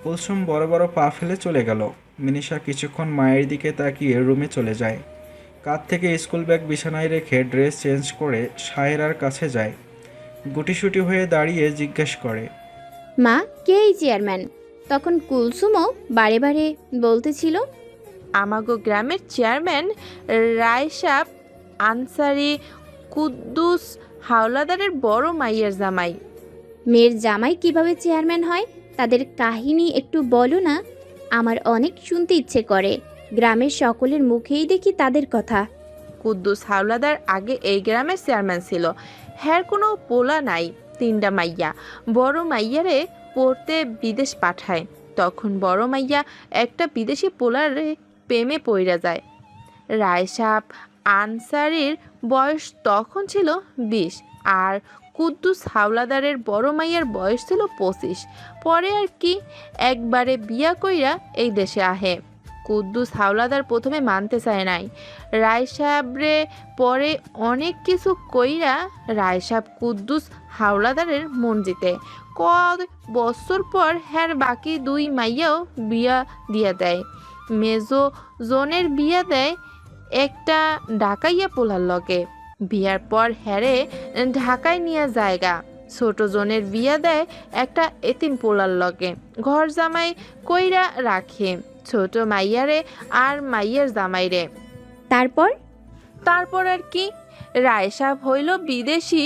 কুলসুম বড় বড় পা ফেলে চলে গেল। মিনিষা কিছুক্ষণ মায়ের দিকে তাকিয়ে রুমে চলে যায়। কাঁধ থেকে স্কুল ব্যাগ বিছানায় রেখে ড্রেস চেঞ্জ করে সায়েরার কাছে যায়। গুটিসুটি হয়ে দাঁড়িয়ে জিজ্ঞেস করে, মা, কে এই চেয়ারম্যান? তখন কুলসুমও বারে বারে বলতেছিল, আমাগো গ্রামের চেয়ারম্যান রায়সাব আনসারি কুদ্দুস হাওলাদারের বড় মাইয়ার জামাই। মেয়ের জামাই কিভাবে চেয়ারম্যান হয়? তাদের কাহিনী একটু বলো না, আমার অনেক শুনতে ইচ্ছে করে। গ্রামের সকলের মুখেই দেখি তাদের কথা। কুদ্দুস হাওলাদার আগে এই গ্রামের চেয়ারম্যান ছিল। হ্যার কোনো পোলা নাই, 3টা মাইয়া। বড় মাইয়ারে পড়তে বিদেশ পাঠায়। তখন বড় মাইয়া একটা বিদেশি পোলারে প্রেমে পইরা যায়। রায়সাব আনসারির বয়স তখন ছিল 20, আর কুদ্দুস হাওলাদারের বড় মাইয়ার বয়স ছিল 25। পরে আর কি একবারে বিয়া কইরা এই দেশে আহে। কুদ্দুস হাওলাদার প্রথমে মানতে চায় নাই। রায়সাবরে পরে অনেক কিছু কইরা রায়সাব কুদ্দুস হাওলাদারের মন জিতে। কত বছর পর হ্যার বাকি 2 মাইয়াও বিয়া দিয়া দেয়। মেজো জনের বিয়া দেয় একটা ঢাকাইয়া পোলার লগে। বিয়ার পর হ্যারে ঢাকায় নিয়ে জায়গা। ছোট জনের বিয়া দেয় একটা এতিম পোলার লগে। ঘর জামাই কইরা রাখে ছোট মাইয়ারে আর মাইয়ার জামাইরে। তারপর আর কি, রায়সাব হইল বিদেশি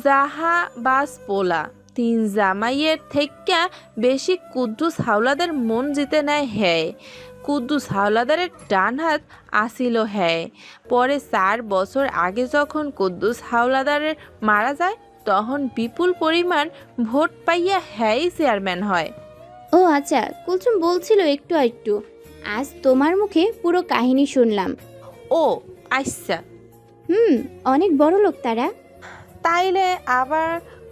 জাহাবাজ পোলা। 3 জামাইয়ের থেকে বেশি কুদ্দুস হাওলাদার মন জিতে নেয় হ্যায়। কুদ্দুস হাওলাদারের ডান হাত আসিল হ্যায়। পরে 4 বছর আগে যখন কুদ্দুস হাওলাদারের মারা যায়, তখন বিপুল পরিমাণ ভোট পাইয়া হ্যায় চেয়ারম্যান হয়। ও আচ্ছা, কুলসুম বলছিল একটু একটু। আজ তোমার মুখে পুরো কাহিনী শুনলাম। ও আচ্ছা, অনেক বড় লোক তারা। তাইলে আবার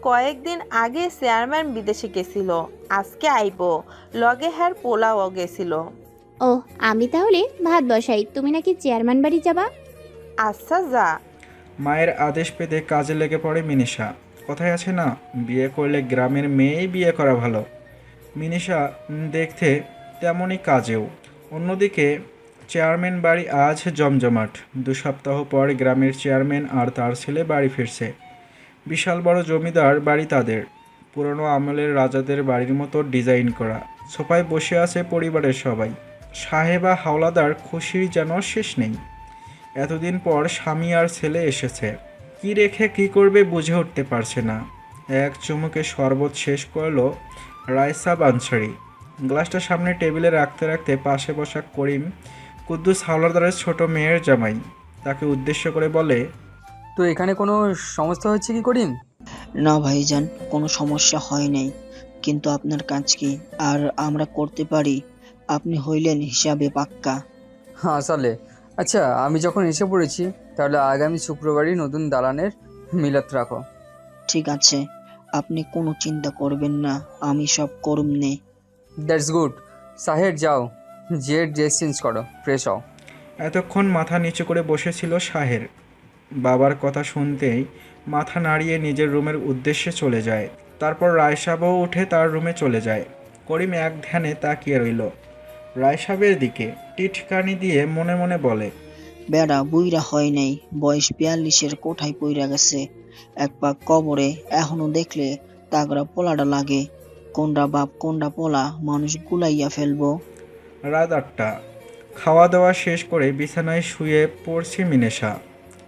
কয়েকদিন আগে চেয়ারম্যান বিদেশে গেছিল, আজকে আইবো। লগে হ্যার পোলাও গেছিল। ও, আমি তাহলে ভাত বসাই, তুমি নাকি চেয়ারম্যান বাড়ি যাবা? আচ্ছা যা। মায়ের আদেশ পেতে কাজে লেগে পড়ে মিনিষা। কথায় আছে না, বিয়ে করলে গ্রামের মেয়েই বিয়ে করা ভালো। মিনিষা দেখতে তেমনই কাজেও। অন্যদিকে চেয়ারম্যান বাড়ি আজ জমজমাট। 2 সপ্তাহ পর গ্রামের চেয়ারম্যান আর তার ছেলে বাড়ি ফিরছে। বিশাল বড় জমিদার বাড়ি তাদের, পুরনো আমলের রাজাদের বাড়ির মতো ডিজাইন করা। সোফায় বসে আছে পরিবারের সবাই। সাহেবা হাওলাদার খুশির যেন শেষ নেই। এতদিন পর স্বামী আর ছেলে এসেছে। কি রেখে কি করবে বুঝে উঠতে পারছে না। এক চুমুকে শরবত শেষ করলো রায়সাব আনসারি। গ্লাসটা সামনে টেবিলে রাখতে রাখতে পাশে বসা করিম, কুদ্দুস হাওলাদারের ছোট মেয়ের জামাই, তাকে উদ্দেশ্য করে বলে, তো এখানে কোনো সমস্যা হচ্ছে কি করিম? না ভাইজান, কোনো সমস্যা হয় নাই, কিন্তু আপনার কাজ কি আর আমরা করতে পারি? আপনি হইলেন হিসাবে পাক্কা। হ্যাঁ আসলে, আচ্ছা আমি যখন এসে পড়েছি, তাহলে আগামী শুক্রবারই নতুন দালানের মিলাত রাখো। ঠিক আছে, আপনি কোনো চিন্তা করবেন না, আমি সব করুম নে। That's good. সাহের যাও, যে ড্রেস চেঞ্জ করো, ফ্রেশ হও। এতক্ষণ মাথা নিচু করে বসেছিল সাহের। বাবার কথা শুনতেই মাথা নাড়িয়ে নিজের রুমের উদ্দেশ্যে চলে যায়। তারপর রায়সাবও উঠে তার রুমে চলে যায়। করিম এক ধ্যানে তাকিয়ে রইল রায়সাবের দিকে। টিটকানি দিয়ে মনে মনে বলে, বেড়া বুইরা হয় নাই, বয়স 42-এর কোঠায় পইরা গেছে, এক পাক কবরে। এখনো দেখলে তাগরা পোলাটা লাগে। কোনটা বাপ কোনটা পোলা মানুষ গুলাইয়া ফেলবো। রাত 8টা। খাওয়া দাওয়া শেষ করে বিছানায় শুয়ে পড়ছে মিনেশা।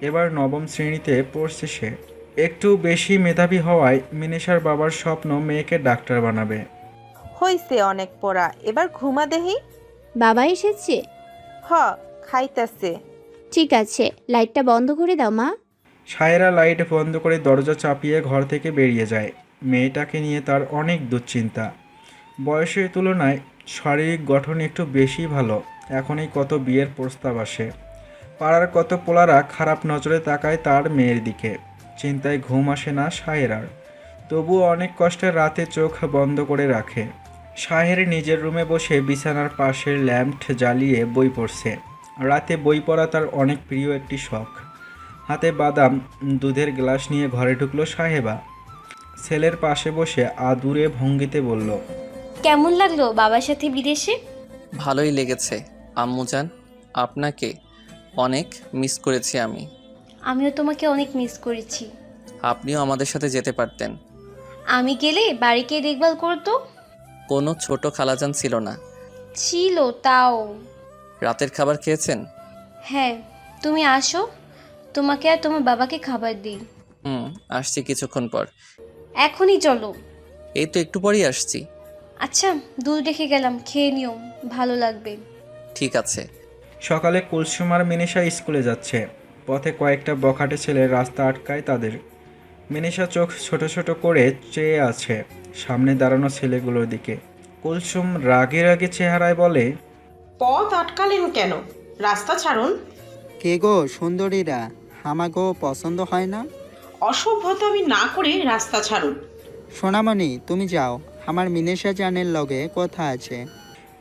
এবার নবম শ্রেণীতে পড়ছে সে। একটু বেশি মেধাবী হওয়ায় মিনেশার বাবার স্বপ্ন মেয়েকে ডাক্তার বানাবে। হইছে অনেক পড়া, এবার ঘুমা দেহি। বাবা এসেছে? হ, খাইতাছে। ঠিক আছে, লাইটটা বন্ধ করে দাও মা। সায়রা লাইট বন্ধ করে দরজা চাপিয়ে ঘর থেকে বেরিয়ে যায়। মেয়েটাকে নিয়ে তার অনেক দুশ্চিন্তা। বয়সের তুলনায় শারীরিক গঠন একটু বেশি ভালো। এখনই কত বিয়ের প্রস্তাব আসে। পাড়ার কত পোলারা খারাপ নজরে তাকায় তার মেয়ের দিকে। চিন্তায় ঘুম আসে না সাহেরার। তবুও অনেক কষ্টে রাতে চোখ বন্ধ করে রাখে। সাহের নিজের রুমে বসে বিছানার পাশের ল্যাম্প জ্বালিয়ে বই পড়ছে। রাতে বই পড়া তার অনেক প্রিয় একটি শখ। হাতে বাদাম দুধের গ্লাস নিয়ে ঘরে ঢুকলো সাহেবা। ছেলের পাশে বসে আদুরে ভঙ্গিতে বলল, কেমন লাগলো বাবার সাথে বিদেশে? ভালোই লেগেছে আম্মুজান, আপনাকে অনেক মিস করেছি আমি। আমিও তোমাকে অনেক মিস করেছি। আপনিও আমাদের সাথে যেতে পারতেন। আমি গেলে বাড়িকে দেখভাল করতো? কোনো ছোট খালাজান ছিল না। ছিল তাও। রাতের খাবার খেয়েছেন? হ্যাঁ, তুমি আসো, তোমাকে আর তোমার বাবাকে খাবার দিই। আসছি কিছুক্ষণ পর। এখনই চলো। এই তো একটু পরেই আসছি। আচ্ছা, দুধ রেখে গেলাম, খেয়ে নিও, ভালো লাগবে। ঠিক আছে। সকালে কুলসুম আর মিনিশা স্কুলে যাচ্ছে। পথে কয়েকটা বখাটে ছেলে রাস্তা আটকায় তাদের। মিনিশা চোখ ছোট ছোট করে চেয়ে আছে সামনে দাঁড়ানো ছেলেগুলোর দিকে। কুলসুম রাগে রাগে চেহারায় বলে, পথ আটকালেন কেন? রাস্তা ছাড়ুন। কে গো সুন্দরীরা, আমাগো পছন্দ হয় না? অসভ্যতামি না করে রাস্তা ছাড়ুন। সোনামণি তুমি যাও, আমার মিনেশা জানের লগে কথা আছে।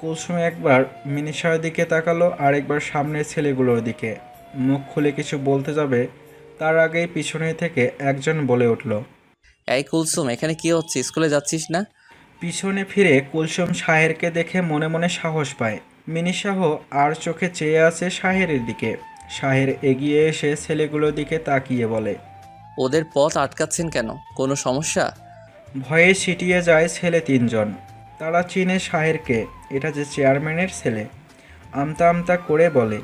কুলসুম একবার মিনিশার দিকে তাকালো আর একবার সামনের ছেলেগুলোর দিকে। মুখ খুলে কিছু বলতে যাবে তার আগেই পিছনে থেকে একজন বলে উঠল, এই কুলসুম, এখানে কি হচ্ছে? স্কুলে যাচ্ছিস না? পিছনে ফিরে কুলসুম শাহেরকে দেখে মনে মনে সাহস পায়। মিনিশাহ আর চোখে চেয়ে আছে শাহেরের দিকে। শাহের এগিয়ে এসে ছেলেগুলোর দিকে তাকিয়ে বলে, ওদের পথ আটকাচ্ছেন কেন? কোনো সমস্যা? ভয়ে ছিটিয়ে যায় ছেলে 3জন। তারা চিনে শাহেরকে, এটা যে চেয়ারম্যানের ছেলে। আমতা আমতা করে বলে,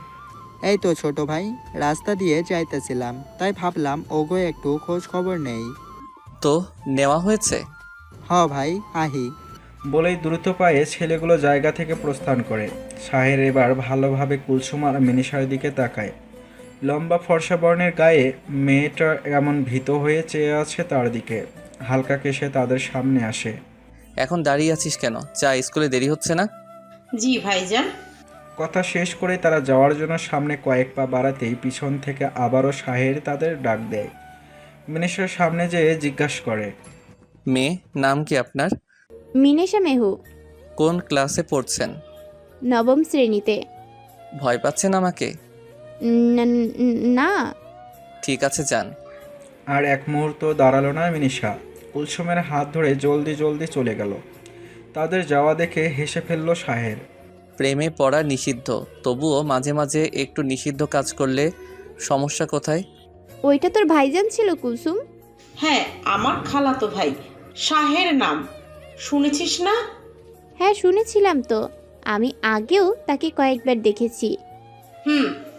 এই তো ছোট ভাই, রাস্তা দিয়ে যাইতেছিলাম, তাই ভাবলাম ওগো একটু খোঁজ খবর নেই। তো নেওয়া হয়েছে? হ ভাই, আহি। বলেই দ্রুত পায়ে ছেলেগুলো জায়গা থেকে প্রস্থান করে। শাহের এবার ভালোভাবে কুলসুম আর মিনিশার দিকে তাকায়। লম্বা ফর্সা বর্ণের গায়ে মেয়েটা এমন ভীত হয়ে চেয়ে আছে তার দিকে। হালকা কেশে তাদের সামনে আসে। এখন দাঁড়িয়ে আছিস কেন? চা, স্কুলে দেরি হচ্ছে না? জি ভাইজান। কথা শেষ করে তারা যাওয়ার জন্য সামনে কয়েক পা বাড়াতেই পিছন থেকে আবারও শাহের তাদের ডাক দেয়। মিনিশার সামনে যেয়ে জিজ্ঞাসা করে, মেয়ে, নাম কি আপনার? মিনেশা মেহু। কোন ক্লাসে পড়ছেন? নবম শ্রেণীতে। ভয় পাচ্ছেন আমাকে? না। ঠিক আছে, যান। আর এক মুহূর্ত দাঁড়ালো না মিনিশা। কুলসুমের হাত ধরে জলদি জলদি চলে গেল। তাদের যাওয়া দেখে হেসে ফেলল শাহের। প্রেমে পড়া নিষিদ্ধ, তবুও মাঝে মাঝে একটু নিষিদ্ধ কাজ করলে সমস্যা কোথায়? ওইটা তোর ভাইজান ছিল কুলসুম? হ্যাঁ, আমার খালাতো ভাই, শাহের নাম। শুনেছিস না? হ্যাঁ, শুনেছিলাম তো। আমি আগেও তাকে কয়েকবার দেখেছি।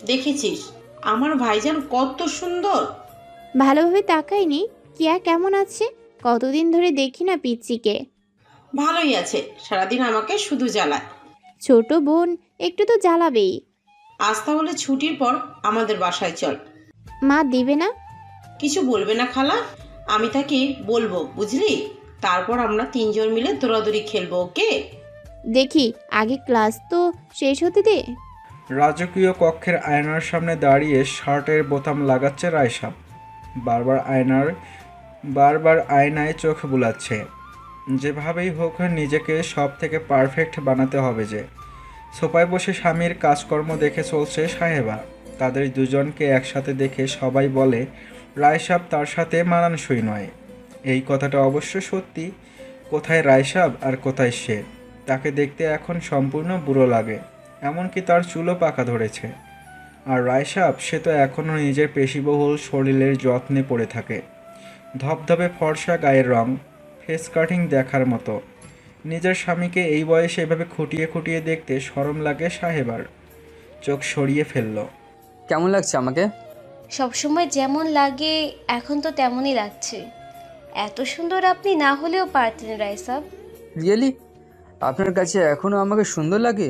দেখেছিস? আমার ভাইজান কত সুন্দর। ভালোভাবে তাকাইনি। কিয়া কেমন আছে? কতদিন ধরে দেখি না পিচ্চিকে। ভালোই আছে, সারাদিন আমাকে শুধু জ্বালায়। ছোট বোন একটু তো জ্বালাবেই। আজ তাহলে ছুটির পর আমাদের বাসায় চল। মা দিবে না? কিছু বলবে না খালা, আমি তাকে বলবো, বুঝলি? তারপর আমরা 3জন মিলে দৌড়াদৌড়ি খেলবো, ওকে? দেখি, আগে ক্লাস তো শেষ হতে দে। রাজকীয় কক্ষের আয়নার সামনে দাঁড়িয়ে শার্টের বোতাম লাগাচ্ছে রায়সাব। বারবার আয়নায় চোখ বুলাচ্ছে। যেভাবেই হোক নিজেকে সব থেকে পারফেক্ট বানাতে হবে যে। সোফায় বসে স্বামীর কাজকর্ম দেখে চলছে সাহেবা। তাদের দুজনকে একসাথে দেখে সবাই বলে রায়সাব তার সাথে মানানসই নয়। এই কথাটা অবশ্য সত্যি। কোথায় রায়সাব আর কোথায় সে? তাকে দেখতে এখন সম্পূর্ণ বুড়ো লাগে, এমনকি তার চুলও পাকা ধরেছে। আর রায়সাব, সে তো এখনও নিজের পেশিবহুল শরীরের যত্নে পড়ে থাকে। ধবধবে ফর্সা গায়ের রং, ফেস কাটিং দেখার মতো। নিজের স্বামীকে এই বয়সে এভাবে খুঁটিয়ে খুঁটিয়ে দেখতে শরম লাগে সাহেবার। চোখ সরিয়ে ফেলল। কেমন লাগছে আমাকে? সবসময় যেমন লাগে এখন তো তেমনই লাগছে। এত সুন্দর আপনি না হলেও পারতেন রাইসাব। রিয়েলি? আপনার কাছে এখনও আমাকে সুন্দর লাগে?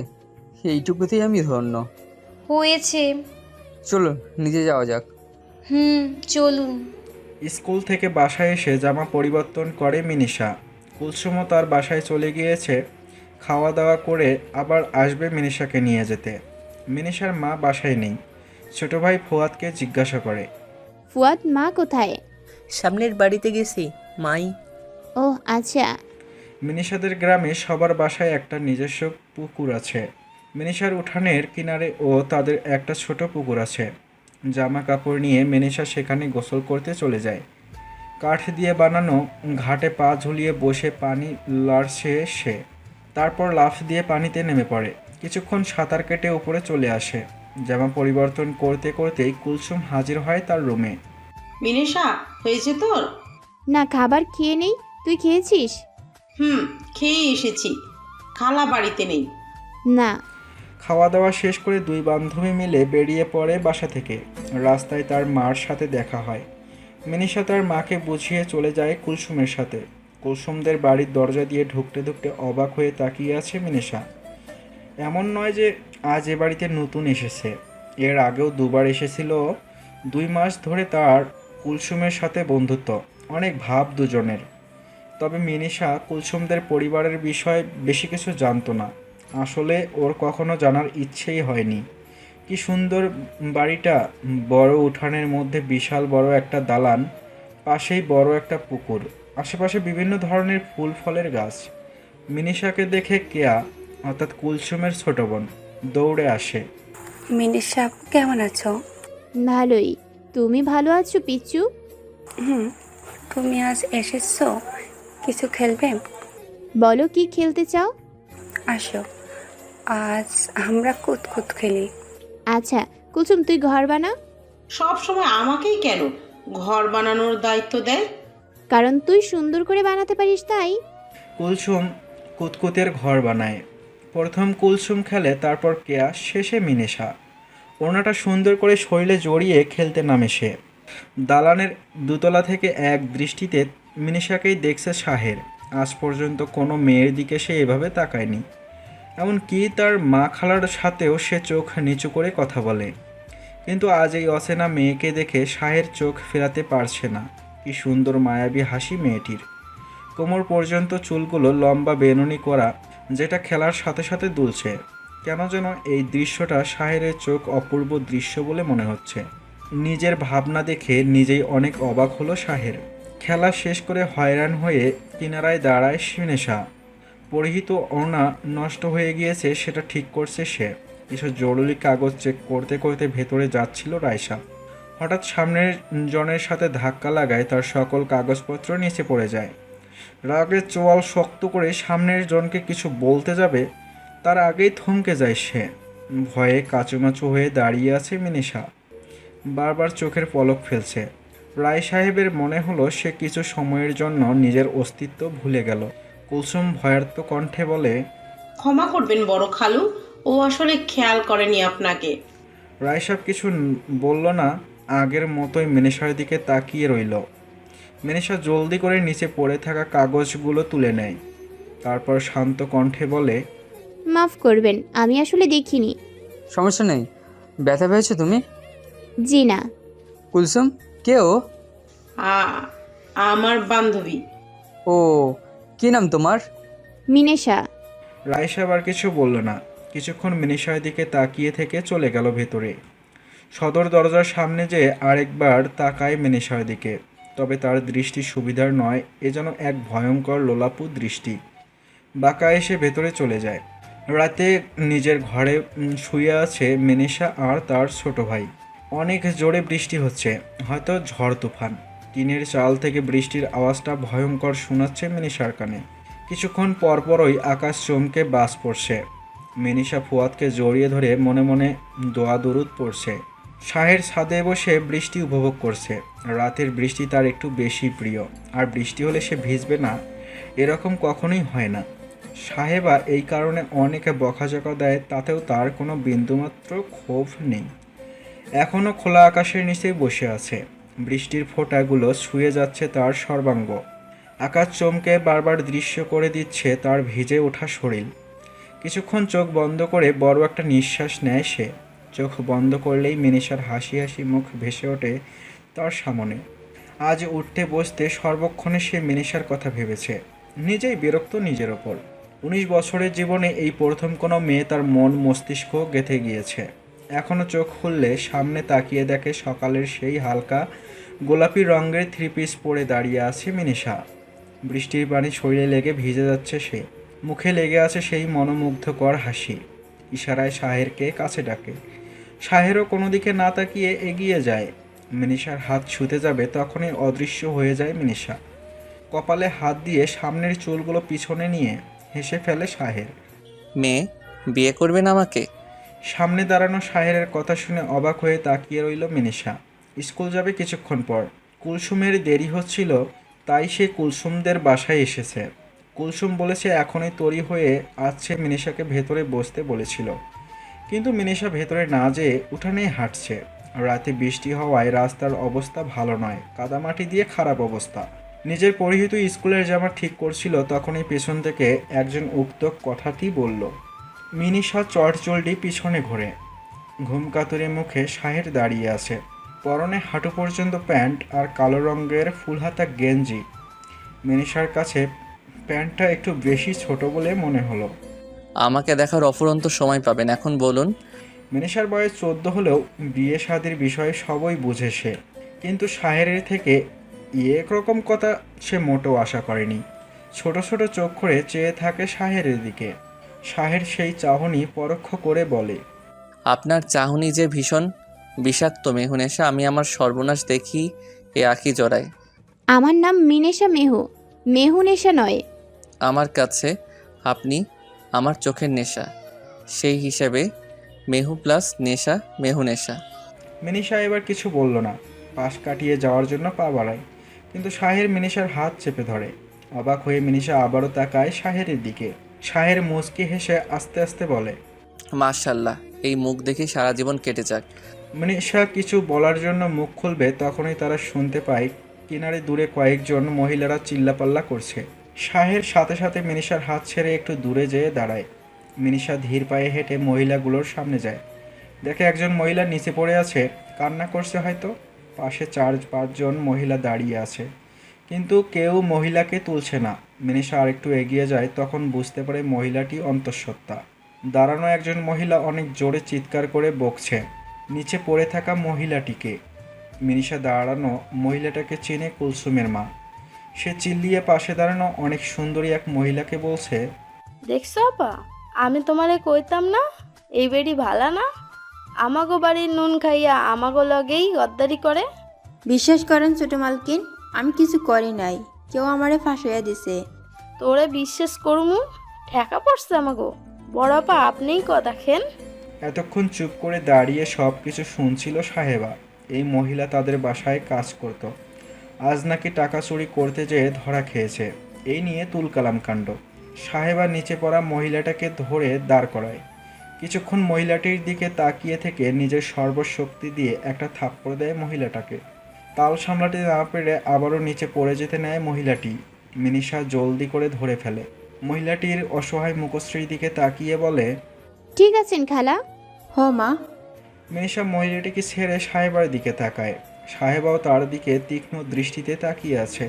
এইটুকুতেই আমি ধন্য। হয়েছে। চলুন নিচে যাওয়া যাক। চলুন। স্কুল থেকে বাসায় এসে জামা পরিবর্তন করে মিনিশা। কুলসুমও তার বাসায় চলে গিয়েছে খাওয়া দাওয়া করে, আবার আসবে মিনিশাকে নিয়ে যেতে। মিনিশার মা বাসায় নেই। ছোট ভাই ফুয়াদকে জিজ্ঞাসা করে, ফুয়াদ মা কোথায়? সামনের বাড়িতে গেছি মাই। ও আচ্ছা। মিনিশাদের গ্রামে সবার বাসায় একটা নিজস্ব পুকুর আছে। মিনিশার উঠানের কিনারে ও তাদের একটা ছোট পুকুর আছে। জামা কাপড় নিয়ে মিনিশা সেখানে গোসল করতে চলে যায়। কাঠ দিয়ে বানানো ঘাটে পা ঝুলিয়ে বসে পানি লড়ছে সে। তারপর লাফ দিয়ে পানিতে নেমে পড়ে। কিছুক্ষণ সাঁতার কেটে উপরে চলে আসে। জামা পরিবর্তন করতে করতেই কুলসুম হাজির হয় তার রুমে। মিনিশা, হয়েছে তোর? না, খাবার খেয়ে নেই। তুই খেয়েছিস? খেয়ে এসেছি। খালা বাড়িতে নেই। না। খাওয়া দাওয়া শেষ করে দুই বান্ধবী মিলে বেরিয়ে পড়ে বাসা থেকে। রাস্তায় তার মার সাথে দেখা হয়। মিনিশা তার মাকে বুঝিয়ে চলে যায় কুলসুমের সাথে। কুলসুমদের বাড়ির দরজা দিয়ে ঢুকতে ঢুকতে অবাক হয়ে তাকিয়ে আছে মিনিশা। এমন নয় যে আজ এ বাড়িতে নতুন এসেছে, এর আগেও দুবার এসেছিল। 2 মাস ধরে তার কুলসুমের সাথে বন্ধুত্ব, অনেক ভাব দুজনের। তবে মিনিশা কুলসুমদের পরিবারের বিষয়ে বেশি কিছু জানতো না। আসলে ওর কখনো জানার ইচ্ছেই হয়নি। কি সুন্দর বাড়িটা, বড় উঠানের মধ্যে বিশাল বড় একটা দালান, পাশেই বড় একটা পুকুর, আশেপাশে বিভিন্ন ধরনের ফুল ফলের গাছ। মিনিশাকে দেখে কেয়া, অর্থাৎ কুলসুমের ছোট বোন, দৌড়ে আসে। মিনিশা, কেমন আছো? ভালোই। তুমি ভালো আছো পিচ্চু? তুমি আজ এসেছো, কিছু খেলবে? বলো কি খেলতে চাও? আসো, আজ আমরা কুতকুত খেলি। আচ্ছা কুলসুম, তুই ঘর বানা। সব সময় আমাকেই কেন ঘর বানানোর দায়িত্ব দেয়? কারণ তুই সুন্দর করে বানাতে পারিস তাই। কুলসুম কুতকুতের ঘর বানায়। প্রথম কুলসুম খেলে, তারপর কেয়া, শেষে মিনিশা। ওড়নাটা সুন্দর করে শরীরে জড়িয়ে খেলতে নামে সে। দালানের দোতলা থেকে এক দৃষ্টিতে মিনিশাকেই দেখছে শাহের। আজ পর্যন্ত কোনো মেয়ের দিকে সে এভাবে তাকায়নি। এমনকি তার মা খালার সাথেও সে চোখ নিচু করে কথা বলে। কিন্তু আজ এই অচেনা মেয়েকে দেখে শাহের চোখ ফেরাতে পারছে না। কি সুন্দর মায়াবী হাসি মেয়েটির। কোমর পর্যন্ত চুলগুলো লম্বা বেনুনি করা, যেটা খেলার সাথে সাথে দুলছে। কেন যেন এই দৃশ্যটা শাহের চোখ অপূর্ব দৃশ্য বলে মনে হচ্ছে। নিজের ভাবনা দেখে নিজেই অনেক অবাক হলো শাহের। খেলা শেষ করে হয়রান হয়ে কিনারায় দাঁড়ায় মিনিশা। পরিহিত ওড়না নষ্ট হয়ে গিয়েছে, সেটা ঠিক করছে সে। কিছু জরুরি কাগজ চেক করতে করতে ভেতরে যাচ্ছিল রাইসা। হঠাৎ সামনের জনের সাথে ধাক্কা লাগায় তার সকল কাগজপত্র নিচে পড়ে যায়। রাগে চোয়াল শক্ত করে সামনের জনকে কিছু বলতে যাবে, তার আগেই থমকে যায় সে। ভয়ে কাচুমাচু হয়ে দাঁড়িয়ে আছে মিনিশা। বারবার চোখের পলক ফেলছে। রায় সাহেবের মনে হলো সে কিছু সময়ের জন্য নিজের অস্তিত্ব ভুলে গেল। কুলসুম ভয়ার্ত কণ্ঠে বলে, ক্ষমা করবেন বড় খালু, ও আসলে খেয়াল করেনি আপনাকে। রায় সাহেব কিছু বলল না, আগের মতোই মিনিশার দিকে তাকিয়ে রইল। মিনিশা জলদি করে নিচে পড়ে থাকা কাগজগুলো তুলে নেয়। তারপর শান্ত কণ্ঠে বলে, মাফ করবেন, আমি আসলে দেখিনি। সমস্যা নেই। ব্যথা পেয়েছো তুমি? জি না। কুলসুম, কে ও? আমার বান্ধবী। ও, কি নাম তোমার? মিনিশা। রায় সাহেব আর কিছু বলল না। কিছুক্ষণ মিনিশার দিকে তাকিয়ে থেকে চলে গেল ভেতরে। সদর দরজার সামনে যে আরেকবার তাকায় মিনিশার দিকে, তবে তার দৃষ্টি সুবিধার নয়, এ যেন এক ভয়ঙ্কর লোলাপু দৃষ্টি। বাঁকা এসে ভেতরে চলে যায়। রাতে নিজের ঘরে শুয়ে আছে মিনিশা আর তার ছোট ভাই। অনেক জোরে বৃষ্টি হচ্ছে, হয়তো ঝড় তুফান। টিনের চাল থেকে বৃষ্টির আওয়াজটা ভয়ঙ্কর শোনাচ্ছে মিনিশার কানে। কিছুক্ষণ পরপরই আকাশ চমকে বাজ পড়ছে। মিনিশা ফুয়াদকে জড়িয়ে ধরে মনে মনে দোয়া দরুদ পড়ছে। শাহের ছাদে বসে বৃষ্টি উপভোগ করছে। রাতের বৃষ্টি তার একটু বেশি প্রিয়, আর বৃষ্টি হলে সে ভিজবে না এরকম কখনোই হয় না। সাহেবা এই কারণে অনেকে বকাঝকা দেয়, তাতেও তার কোনো বিন্দুমাত্র ক্ষোভ নেই। এখনও খোলা আকাশের নিচেই বসে আছে। বৃষ্টির ফোঁটাগুলো ছুঁয়ে যাচ্ছে তার সর্বাঙ্গ। আকাশ চমকে বারবার দৃশ্য করে দিচ্ছে তার ভিজে ওঠা শরীর। কিছুক্ষণ চোখ বন্ধ করে বড় একটা নিঃশ্বাস নেয় সে। চোখ বন্ধ করলেই মিনিষার হাসি হাসি মুখ ভেসে ওঠে তার সামনে। আজ উঠতে বসতে সর্বক্ষণে সে মিনিষার কথা ভেবেছে। নিজেই বিরক্ত নিজের ওপর। 19 বছরের জীবনে এই প্রথম কোনো মেয়ে তার মন মস্তিষ্ক গেঁথে গিয়েছে। এখনও চোখ খুললে সামনে তাকিয়ে দেখে সকালের সেই হালকা গোলাপি রঙের 3 পিস পরে দাঁড়িয়ে আছে মিনিষা। বৃষ্টির পানি শরীরে লেগে ভিজে যাচ্ছে সে। মুখে লেগে আছে সেই মনোমুগ্ধকর হাসি। ইশারায় শাহেরকে কাছে ডাকে। শাহেরও কোনো দিকে না তাকিয়ে এগিয়ে যায়। মিনিষার হাত ছুঁতে যাবে তখনই অদৃশ্য হয়ে যায় মিনিষা। কপালে হাত দিয়ে সামনের চুলগুলো পিছনে নিয়ে হেসে ফেলে শাহের। মেয়ে, বিয়ে করবেন আমাকে? সামনে দাঁড়ানো শাহেরের কথা শুনে অবাক হয়ে তাকিয়ে রইল মিনিষা। স্কুল যাবে কিছুক্ষণ পর। কুলসুমের দেরি হচ্ছিল, তাই সে কুলসুমদের বাসায় এসেছে। কুলসুম বলেছে এখনই তৈরি হয়ে আসছে, মিনিষাকে ভেতরে বসতে বলেছিল। কিন্তু মিনিষা ভেতরে না যেয়ে উঠানেই হাঁটছে। রাতে বৃষ্টি হওয়ায় রাস্তার অবস্থা ভালো নয়, কাদামাটি দিয়ে খারাপ অবস্থা। নিজের পরিহিত স্কুলের জামা ঠিক করছিল, তখনই পেছন থেকে একজন উক্ত কথাটি বলল। মিনিষা চটজলদি পিছনে ঘোরে। ঘুমকাতুরে মুখে শাহের দাঁড়িয়ে আছে। পরনে হাঁটু পর্যন্ত প্যান্ট আর কালো রঙের ফুলহাতা গেঞ্জি। মিনিষার কাছে প্যান্টটা একটু বেশি ছোট বলে মনে হলো। আমাকে দেখার অফুরন্ত সময় পাবেন, এখন বলুন। মিনিষার বয়স 14 হলেও বিয়ে শাদির বিষয়ে সবই বুঝে সে। কিন্তু শাহেরের থেকে একরকম কথা সে মোটেও আশা করেনি। ছোট ছোট চোখ করে চেয়ে থাকে শাহেরের দিকে। শাহের সেই চাহনি পরোক্ষ করে বলে, আপনার চাহনি যে ভীষণ বিষাক্ত মেহুনেশা, আমি আমার সর্বনাশ দেখি এ আঁকি জড়ায়। আমার নাম মিনেশা মেহু, মেহু নেশা নয়। আমার কাছে আপনি আমার চোখের নেশা, সেই হিসেবে মেহু প্লাস নেশা মেহুনেশা। মিনিষা এবার কিছু বলল না, পাশ কাটিয়ে যাওয়ার জন্য পা বাড়ায়। কিন্তু শাহের মিনিষার হাত চেপে ধরে। অবাক হয়ে মিনিষা আবারও তাকায় শাহেরের দিকে। শাহের মুচকি হেসে আস্তে আস্তে বলে, মাশাল্লাহ, এই মুখ দেখে সারা জীবন কেটে যাক। মিনিষা কিছু বলার জন্য মুখ খুলবে, তখনই তারা শুনতে পায় কিনারে দূরে কয়েকজন মহিলারা চিল্লাপাল্লা করছে। শাহের সাথে সাথে মিনিষার হাত ছেড়ে একটু দূরে যেয়ে দাঁড়ায়। মিনিষা ধীর পায়ে হেঁটে মহিলাগুলোর সামনে যায়। দেখে একজন মহিলা নিচে পড়ে আছে, কান্না করছে হয়তো। পাশে 4-5 জন মহিলা দাঁড়িয়ে আছে, কিন্তু কেউ মহিলাকে তুলছে না। মিনিষা আরেকটু এগিয়ে যায়, তখন বুঝতে পারে মহিলাটি অন্তঃসত্ত্বা। দাঁড়ানো একজন মহিলা অনেক জোরে চিৎকার করে বকছে নিচে পড়ে থাকা মহিলাটিকে। মিনিষা দাঁড়ানো মহিলাটাকে চেনে কুলসুমের মা। সে চিল্লিয়ে পাশে দাঁড়ানো অনেক সুন্দরী এক মহিলাকে বলছে, দেখছো আপা, আমি তোমারে কইতাম না এই বেড়ি ভালা না, আমাগো বাড়ির নুন খাইয়া আমাগো লগেই গদ্দারি করে। বিশ্বাস করেন ছোট মালকিন, আমি কিছু করি নাই, কেউ আমারে ফাঁসাইয়া দিছে। তোরে বিশ্বাস করমু, ঠেকা পড়ছে আমাগো। বড় আপা আপনিই দেখেন। এতক্ষণ চুপ করে দাঁড়িয়ে সব কিছু শুনছিল সাহেবা। এই মহিলা তাদের বাসায় কাজ করত। আজ নাকি টাকা চুরি করতে যেয়ে ধরা খেয়েছে। এই নিয়ে তুলকালাম কাণ্ড। সাহেবা নিচে পড়া মহিলাটাকে ধরে দাঁড় করায়। কিছুক্ষণ মহিলাটির দিকে তাকিয়ে থেকে নিজের সর্বশক্তি দিয়ে একটা থাপ্পড় দেয় মহিলাটাকে। তাল সামলাতে না পেরে আবারও নিচে পড়ে যেতে নেয় মহিলাটি। মিনিষা জলদি করে ধরে ফেলে। মহিলাটির অসহায় মুখশ্রীর দিকে তাকিয়ে বলে, ঠিক আছেন খালা? হ মা। মিনিষা মহিলাটিকে ছেড়ে সাহেবার দিকে তাকায়। সাহেবাও তার দিকে তীক্ষ্ণ দৃষ্টিতে তাকিয়ে আছে।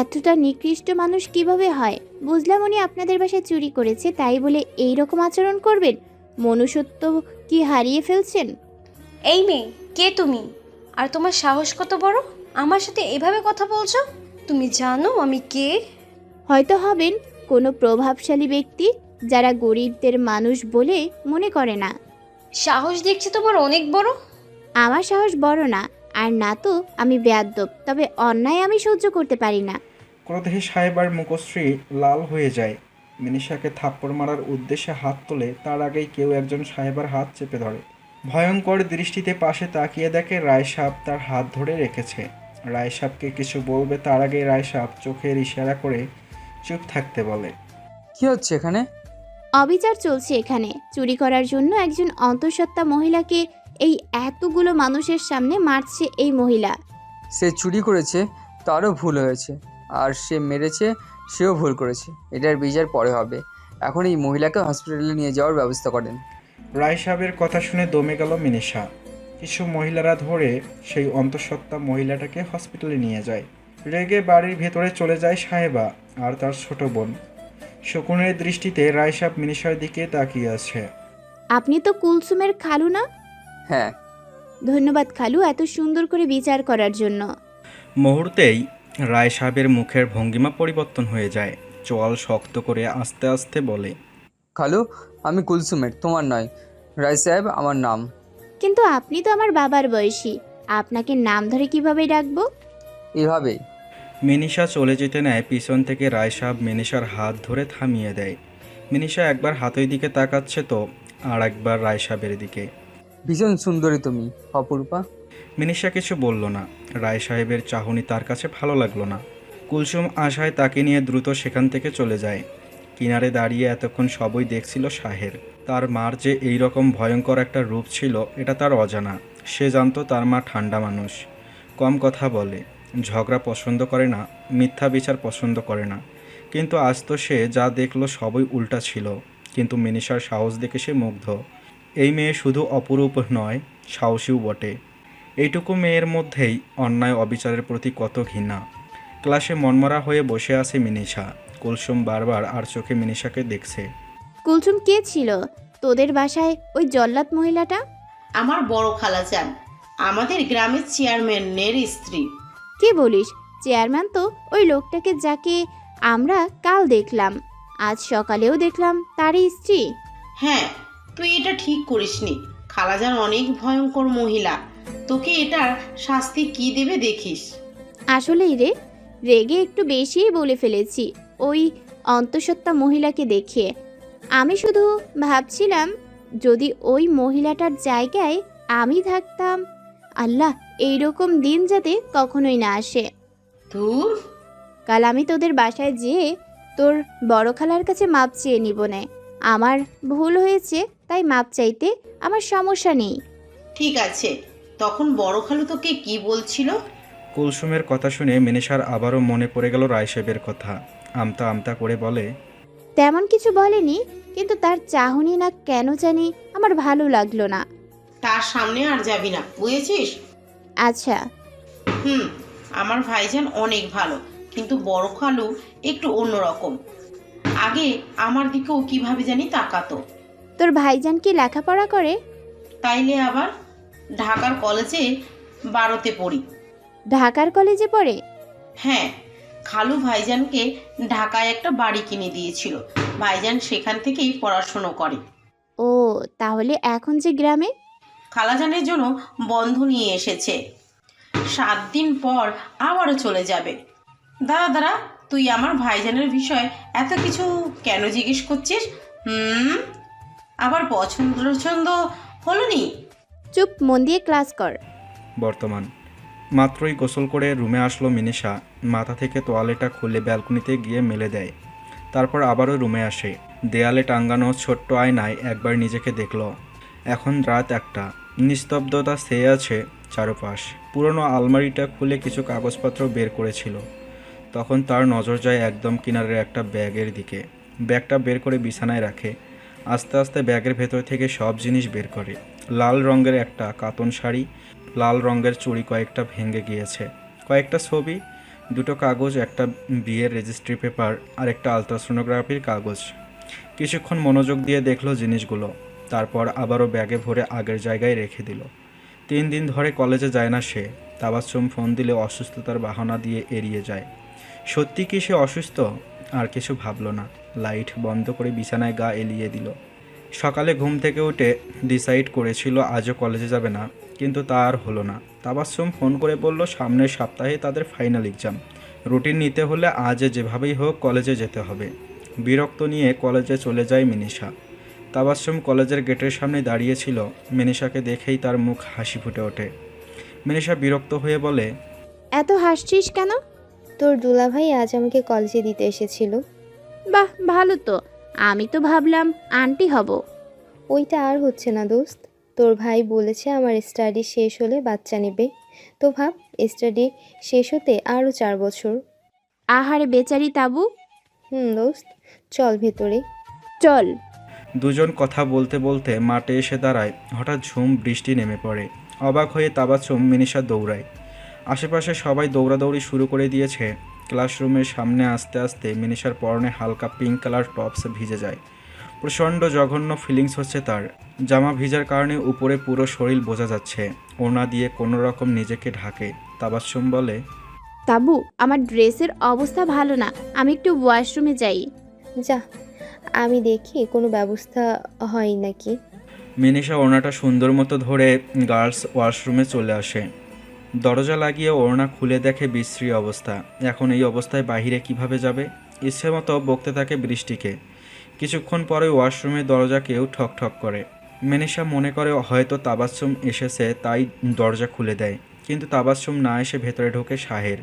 এতটা নিকৃষ্ট মানুষ কিভাবে হয়? বুঝলাম উনি আপনাদের বাসায় চুরি করেছে, তাই বলে এই রকম আচরণ করবেন? মনুষ্যত্ব কি হারিয়ে ফেলছেন? এই মেয়ে, কে তুমি? আর তোমার সাহস কত বড়, আমার সাথে এভাবে কথা বলছো? তুমি জানো আমি কে? হয়তো হবেন কোনো প্রভাবশালী ব্যক্তি, যারা গরিবদের মানুষ বলে মনে করে না। সাহস দেখছি তোমার অনেক বড়। আমার সাহস বড় না, আর না তো আমি বেয়াদ্দব, তবে অন্যায় আমি সহ্য করতে পারি না। ক্রোধে সাহেবার মুখশ্রী লাল হয়ে যায়। মিনিষাকে থাপ্পড় মারার উদ্দেশ্যে হাত তোলে, তার আগেই কেউ একজন সাহেবার হাত চেপে ধরে। ভয়ঙ্কর দৃষ্টিতে পাশে তাকিয়ে দেখে রায় সাহেব তার হাত ধরে রেখেছে। রায় সাহেবকে কিছু বলবে তার আগেই রায় সাহেব চোখের ইশারা করে চুপ থাকতে বলে। কি হচ্ছে এখানে? অবিচার চলছে এখানে। চুরি করার জন্য একজন অন্তঃসত্ত্বা মহিলাকে এই এতগুলো মানুষের সামনে মারছে এই মহিলা। সে চুরি করেছে, তারও ভুল হয়েছে, আর সে মেরেছে, সেও ভুল করেছে। এটার বিচার পরে হবে। এখন এই মহিলাকে হসপিটালে নিয়ে যাওয়ার ব্যবস্থা করেন। রায় সাহেবের কথা শুনে দমে গেল মিনিশা। কিছু মহিলারা ধরে সেই অন্তঃসত্ত্বা মহিলাটাকে হসপিটালে নিয়ে যায়। রেগে বাড়ির ভেতরে চলে যায় সাহেবা আর তার ছোট বোন। শকুনের দৃষ্টিতে রায় সাহেব মিনিশার দিকে তাকিয়ে আছে। আপনি তো কুলসুমের খালু না? হ্যাঁ। ধন্যবাদ খালু এত সুন্দর করে বিচার করার জন্য। মুহূর্তেই রায় সাহেবের মুখের ভঙ্গিমা পরিবর্তন হয়ে যায়। চোয়াল শক্ত করে আস্তে আস্তে বলে, খালু, আমি কুলসুমের, তোমার নয়। রায় সাহেব আমার নাম। কিন্তু আপনি তো আমার বাবার বয়সী, আপনাকে নাম ধরে কিভাবে ডাকবো? এভাবেই। মিনিশা চলে যেতে নেয় পিছন থেকে রায় সাহেব মিনিশার হাত ধরে থামিয়ে দেয়। মিনিশা একবার হাতের দিকে তাকাচ্ছে তো আর একবার রায় সাহেবের দিকে। ভীষণ সুন্দরী তুমি, অপরূপা। মিনিশা কিছু বলল না। রায় সাহেবের চাহনি তার কাছে ভালো লাগলো না। কুলসুম আশায় তাকে নিয়ে দ্রুত সেখান থেকে চলে যায়। কিনারে দাঁড়িয়ে এতক্ষণ সবই দেখছিল শাহের। তার মার যে এই রকম ভয়ঙ্কর একটা রূপ ছিল এটা তার অজানা। সে জানতো তার মা ঠান্ডা মানুষ, কম কথা বলে, ঝগড়া পছন্দ করে না, মিথ্যা বিচার পছন্দ করে না। কিন্তু আজ তো সে যা দেখলো সবই উল্টা ছিল। কিন্তু মিনিশার সাহস দেখে সে মুগ্ধ। এই মেয়ে শুধু অপরূপ নয়, সাহসীও বটে। এইটুকু মেয়ের মধ্যেই অন্যায় অবিচারের প্রতি কত ঘৃণা। ক্লাসে মনমরা হয়ে বসে আছে মিনিশা। কুলসুম বারবার আর চোখে মিনিশাকে দেখছে। কুলসুম কে ছিল তোদের বাসায় ওই জল্লাদ মহিলাটা? আমার বড় খালাজান, আমাদের গ্রামের চেয়ারম্যানের স্ত্রী। কি বলিস? চেয়ারম্যান তো ওই লোকটাকে যাকে আমরা কাল দেখলাম, আজ সকালেও দেখলাম, তারই স্ত্রী। হ্যাঁ, তুই এটা ঠিক করিসনি। খালাজান অনেক ভয়ঙ্কর মহিলা। তোকে এটার শাস্তি কি দেবে দেখিস। আসলেই রে, রেগে একটু বেশিই বলে ফেলেছি ওই অন্তঃসত্ত্বা মহিলাকে দেখিয়ে। আমি শুধু ভাবছিলাম যদি ওই মহিলাটার জায়গায় আমি থাকতাম। আল্লাহ, এইরকম দিন যাতে কখনোই না আসে। ধুর, কাল আমি তোদের বাসায় যেয়ে তোর বড় খালার কাছে মাপ চেয়ে নিব নে। আমার ভুল হয়েছে তাই মাপ চাইতে আমার সমস্যা নেই। ঠিক আছে। তখন বড় খালু তোকে কি বলছিল? কুলসুমের কথা শুনে মিনিশার আবারও মনে পড়ে গেল রায় সাহেবের কথা। আমতা আমতা করে বলে, তেমন কিছু বলেনি, কিন্তু তার চাহনি না কেন জানি আমার ভালো লাগলো না। তার সামনে আর যাবি না, বুঝেছিস? আচ্ছা। আমার ভাইজান অনেক ভালো, কিন্তু বড় খালু একটু অন্যরকম। আগে আমার দিকেও কিভাবে জানি তাকাতো। তোর ভাইজান কি লেখাপড়া করে? তাইলে আবার ঢাকার কলেজে 12তে পড়ি। ঢাকার কলেজে পড়ে? হ্যাঁ, খালু ভাইজানকে ঢাকায় একটা বাড়ি কিনে দিয়েছিল। ভাইজান সেখান থেকেই পড়াশুনো করে। ও, তাহলে এখন যে গ্রামে? খালাজানের জন্য বন্ধ নিয়ে এসেছে। 7 দিন পর আবারও চলে যাবে। দাঁড়া, তুই আমার ভাইজানের বিষয় এত কিছু কেন জিজ্ঞেস করছিস? আবার পছন্দ হলো নি? চুপ, মন দিয়ে ক্লাস কর। বর্তমান মাত্রই গোসল করে রুমে আসলো মিনিশা। মাথা থেকে তোয়ালেটা খুলে ব্যালকনিতে গিয়ে মেলে দেয়। তারপর আবারও রুমে আসে। দেয়ালে টাঙ্গানো ছোট্ট আয়নায় একবার নিজেকে দেখল। এখন রাত 1টা। নিস্তব্ধতা ছেয়ে আছে চারপাশ। পুরনো আলমারিটা খুলে কিছু কাগজপত্র বের করেছিল। তখন তার নজর যায় একদম কিনারের একটা ব্যাগের দিকে। ব্যাগটা বের করে বিছানায় রাখে। আস্তে আস্তে ব্যাগের ভেতর থেকে সব জিনিস বের করে। লাল রঙের একটা কাতন শাড়ি, লাল রঙের চুড়ি কয়েকটা ভেঙে গিয়েছে, কয়েকটা ছবি, 2টো কাগজ, একটা বিয়ের রেজিস্ট্রি পেপার আর একটা আলট্রাসোনোগ্রাফির কাগজ। কিছুক্ষণ মনোযোগ দিয়ে দেখলো জিনিসগুলো। তারপর আবারও ব্যাগে ভরে আগের জায়গায় রেখে দিল। 3 দিন ধরে কলেজে যায় না সে। তাবাসসুম ফোন দিলে অসুস্থতার বাহানা দিয়ে এড়িয়ে যায়। সত্যি কি সে অসুস্থ? আর কিছু ভাবলো না। লাইট বন্ধ করে বিছানায় গা এলিয়ে দিল। সকালে ঘুম থেকে উঠে ডিসাইড করেছিল আজও কলেজে যাবে না, কিন্তু তা আর হলো না। তাবাসসুম ফোন করে বলল সামনের সপ্তাহে তাদের ফাইনাল এক্সাম। রুটিন নিতে হলে আজ যেভাবেই হোক কলেজে যেতে হবে। বিরক্ত নিয়ে কলেজে চলে যায় মিনিশা। তাবাসসুম কলেজের গেটের সামনে দাঁড়িয়েছিল। মিনিশাকে দেখেই তার মুখ হাসি ফুটে ওঠে। মিনিশা বিরক্ত হয়ে বলে, এত হাসছিস কেন? তোর দুলাভাই আজ আমাকে কলেজে দিতে এসেছিল। বাহ, ভালো তো। আমি তো ভাবলাম আন্টি হব। ওইটা আর হচ্ছে না দোস্ত। তোর ভাই বলেছে আমার স্টাডি শেষ হলে বাচ্চা নেবে। তো ভাব, স্টাডি শেষ হতে আরও 4 বছর। আহারে বেচারি তাবু। দোস্ত, চল ভেতরে। চল। দুজন কথা বলতে বলতে মাঠে এসে দাঁড়ায়। হঠাৎ ঝুম বৃষ্টি নেমে পড়ে। অবাক হয়ে তাবাচ্চুম মিনিশা দৌড়ায়। আশেপাশে সবাই দৌড়াদৌড়ি শুরু করে দিয়েছে। ক্লাসরুমের সামনে আসতে আসতে মিনিশার পরনে হালকা পিঙ্ক কালার টপস ভিজে যায়। প্রচণ্ড জঘন্য ফিলিংস হচ্ছে তার। জামা ভিজার কারণে উপরে পুরো শরীর বোঝা যাচ্ছে। ওড়না দিয়ে কোনো রকম নিজেকে ঢাকে। তাবাচ্চুম বলে, তাবু, আমার ড্রেসের অবস্থা ভালো না, আমি একটু ওয়াশরুমে যাই। যা, আমি দেখি কোনো ব্যবস্থা হয় নাকি। মিনিশা ওড়নাটা সুন্দর মতো ধরে গার্লস ওয়াশরুমে চলে আসে। দরজা লাগিয়ে ওড়না খুলে দেখে বিশ্রী অবস্থা। এখন এই অবস্থায় বাইরে কিভাবে যাবে? ইচ্ছে মতো বকতে থাকে বৃষ্টিকে। কিছুক্ষণ পরে ওয়াশরুমের দরজা কেউ ঠক ঠক করে। মিনিশা মনে করে হয়তো তাবাচ্চুম এসেছে, তাই দরজা খুলে দেয়। কিন্তু তাবাচ্চুম না এসে ভেতরে ঢোকে শাহের।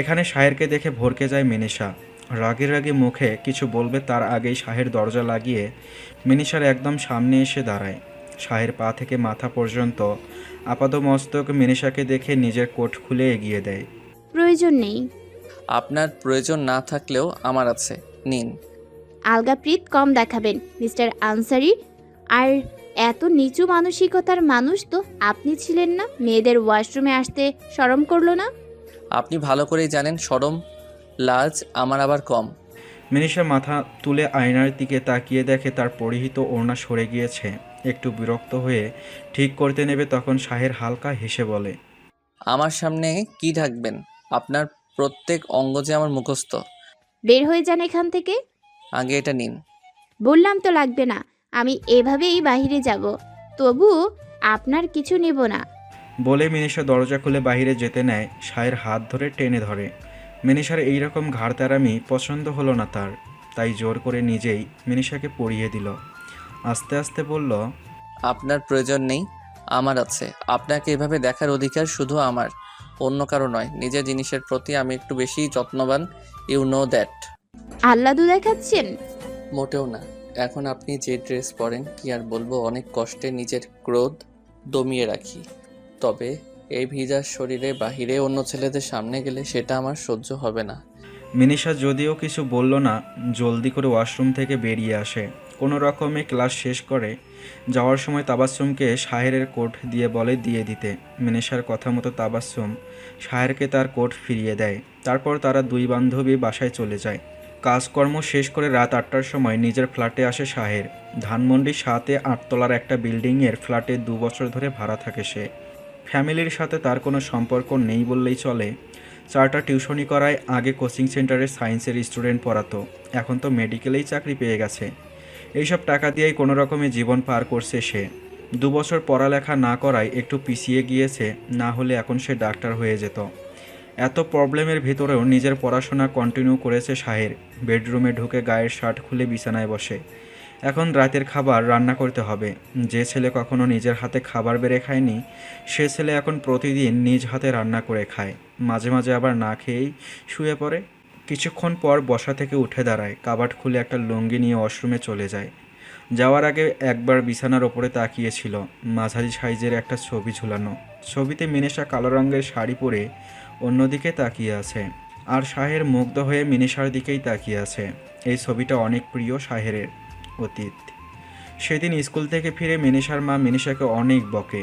এখানে শাহেরকে দেখে ভরকে যায় মিনিশা। রাগে রাগে মুখে কিছু বলবে তার আগেই শাহের দরজা লাগিয়ে মিনিশার একদম সামনে এসে দাঁড়ায়। শাহের পা থেকে মাথা পর্যন্ত আপাদমস্তক মিনিশাকে দেখে নিজের কোট খুলে এগিয়ে দেয়। প্রয়োজন নেই। আপনার প্রয়োজন না থাকলেও আমার আছে, নিন। আলগাপ্রিত কম দেখাবেন মিস্টার আনসারি। আর এত নিচু মানসিকতার মানুষ তো আপনি ছিলেন না। মেয়েদের ওয়াশরুমে আসতে শরম করলো না? আপনি ভালো করেই জানেন শরম লাজ আমার আবার কম। মিনিশা মাথা তুলে আয়নার দিকে তাকিয়ে দেখে তার পরিহিত ওড়না সরে গিয়েছে। একটু বিরক্ত হয়ে ঠিক করতে নেবে তখন শাহের হালকা হেসে বলে, আমার সামনে কি ঢাকবেন? আপনার প্রত্যেক অঙ্গ যে আমার মুখস্থ। বের হয়ে যান এখান থেকে। আগে এটা নিন। বললাম তো লাগবে না, আমি এভাবেই বাইরে যাব। তবু আপনার কিছু নেব না। বলে মিনিশা দরজা খুলে বাইরে যেতে নেয়। শাহের হাত ধরে টেনে ধরে। মিনিশার এইরকম ঘাড়তারামি পছন্দ হলো না তার, তাই জোর করে নিজেই মিনিশাকে পরিয়ে দিল। আস্তে আস্তে বলল, আপনার প্রয়োজন নেই, আমার আছে। আপনাকে এভাবে দেখার অধিকার শুধু আমার, অন্য কারো নয়। নিজের জিনিসের প্রতি আমি একটু বেশি যত্নবান, ইউ নো দ্যাট। আহ্লাদু দেখাচ্ছেন? মোটেও না। এখন আপনি যে ড্রেস পরেন কি আর বলবো, অনেক কষ্টে নিজের ক্রোধ দমিয়ে রাখি। তবে এই ভিজা শরীরে বাহিরে অন্য ছেলেদের সামনে গেলে সেটা আমার সহ্য হবে না। মিনিশা যদিও কিছু বলল না, জলদি করে ওয়াশরুম থেকে বেরিয়ে আসে। কোনো রকমে ক্লাস শেষ করে যাওয়ার সময় তাবাচ্চুমকে শাহেরের কোট দিয়ে বলে দিয়ে দিতে। মিনিশার কথা মতো তাবাচ্চুম শাহেরকে তার কোট ফিরিয়ে দেয়। তারপর তারা দুই বান্ধবী বাসায় চলে যায়। কাজকর্ম শেষ করে রাত 8টার সময় নিজের ফ্ল্যাটে আসে শাহের। ধানমন্ডির 7-8 তলার একটা বিল্ডিংয়ের ফ্ল্যাটে 2 বছর ধরে ভাড়া থাকে সে। ফ্যামিলির সাথে তার কোনো সম্পর্ক নেই বললেই চলে। 4টা টিউশনি করায়, আগে কোচিং সেন্টারে সায়েন্সের স্টুডেন্ট পড়াতো, এখন তো মেডিকেলেই চাকরি পেয়ে গেছে। এইসব টাকা দিয়েই কোনো রকমে জীবন পার করছে সে। 2 বছর পড়ালেখা না করায় একটু পিছিয়ে গিয়েছে, না হলে এখন সে ডাক্তার হয়ে যেত। এত প্রবলেমের ভেতরেও নিজের পড়াশোনা কন্টিনিউ করেছে শাহের। বেডরুমে ঢুকে গায়ের শার্ট খুলে বিছানায় বসে। এখন রাতের খাবার রান্না করতে হবে। যে ছেলে কখনো নিজের হাতে খাবার বেড়ে খায়নি, সে ছেলে এখন প্রতিদিন নিজ হাতে রান্না করে খায়। মাঝে মাঝে আবার না খেয়েই শুয়ে পড়ে। কিছুক্ষণ পর বসা থেকে উঠে দাঁড়ায়, কাবাট খুলে একটা লুঙ্গি নিয়ে ওয়াশরুমে চলে যায়। যাওয়ার আগে একবার বিছানার ওপরে তাকিয়েছিল। মাঝারি সাইজের একটা ছবি ঝুলানো। ছবিতে মিনিশা কালো রঙের শাড়ি পরে অন্যদিকে তাকিয়ে আছে, আর শাহের মুগ্ধ হয়ে মিনিশার দিকেই তাকিয়ে আছে। এই ছবিটা অনেক প্রিয় শাহেরের অতীত। সেদিন স্কুল থেকে ফিরে মিনিশার মা মিনিশাকে অনেক বকে।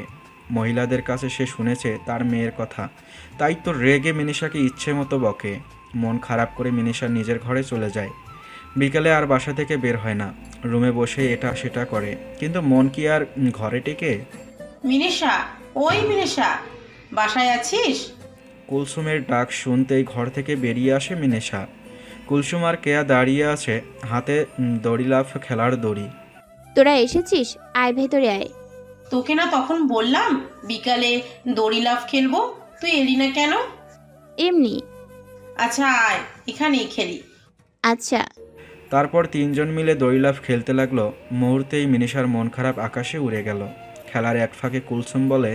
মহিলাদের কাছে সে শুনেছে তার মেয়ের কথা, তাই তো রেগে মিনিশাকে ইচ্ছে মতো বকে। মন খারাপ করে মিনিশা নিজের ঘরে চলে যায়। বিকালে আর বাসা থেকে বের হয় না, রুমে বসে এটা সেটা করে। কিন্তু মন কি আর ঘরে টেকে? মিনিশা, ওই মিনিশা, বাসায় আছিস? কুলসুমের ডাক শুনতেই ঘর থেকে বেরিয়ে আসে মিনিশা। কুলসুম আর কেয়া দাঁড়িয়ে আছে, হাতে দড়ি লাফ খেলার দড়ি। তোরা এসেছিস, আয় ভেতরে আয়। তোকে না তখন বললাম বিকালে দড়ি লাফ খেলবো, তুই এলি না কেন? এমনি। আচ্ছা আয়, এখানেই খেলি। আচ্ছা। তারপর 3 জন মিলে দড়ি লাফ খেলতে লাগলো। মুহূর্তেই মিনিশার মন খারাপ আকাশে উড়ে গেল। খেলার এক ফাঁকে কুলসুম বলে,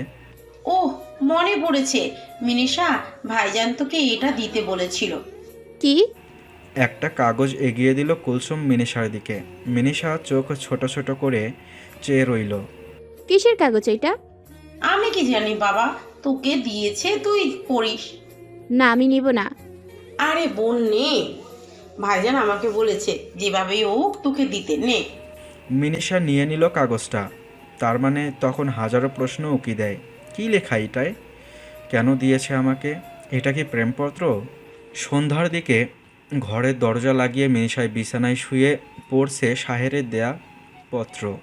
ওহ, মনে পড়েছে মিনিশা, ভাইজান তোকে এটা দিতে বলেছিল। কি? একটা কাগজ এগিয়ে দিল কুলসুম মিনিষার দিকে। মিনিষা চোখ ছোট ছোট করে চেয়ে রইল। কিসের কাগজ এটা? আমি কি জানি বাবা, তোকে দিয়েছে তুই পড়িস। না, আমি নিব না। আরে বোন নে, ভাইজান আমাকে বলেছে যেভাবেই হোক তোকে দিতে, নে। মিনিষা নিয়ে নিল কাগজটা। তার মানে তখন হাজারো প্রশ্ন উকি দেয়। কী লেখা এটায়? কেন দিয়েছে আমাকে? এটা কি প্রেমপত্র? সন্ধ্যার দিকে ঘরের দরজা লাগিয়ে মিনিষায় বিছানায় শুয়ে পড়ছে শাহেরের দেয়া পত্র।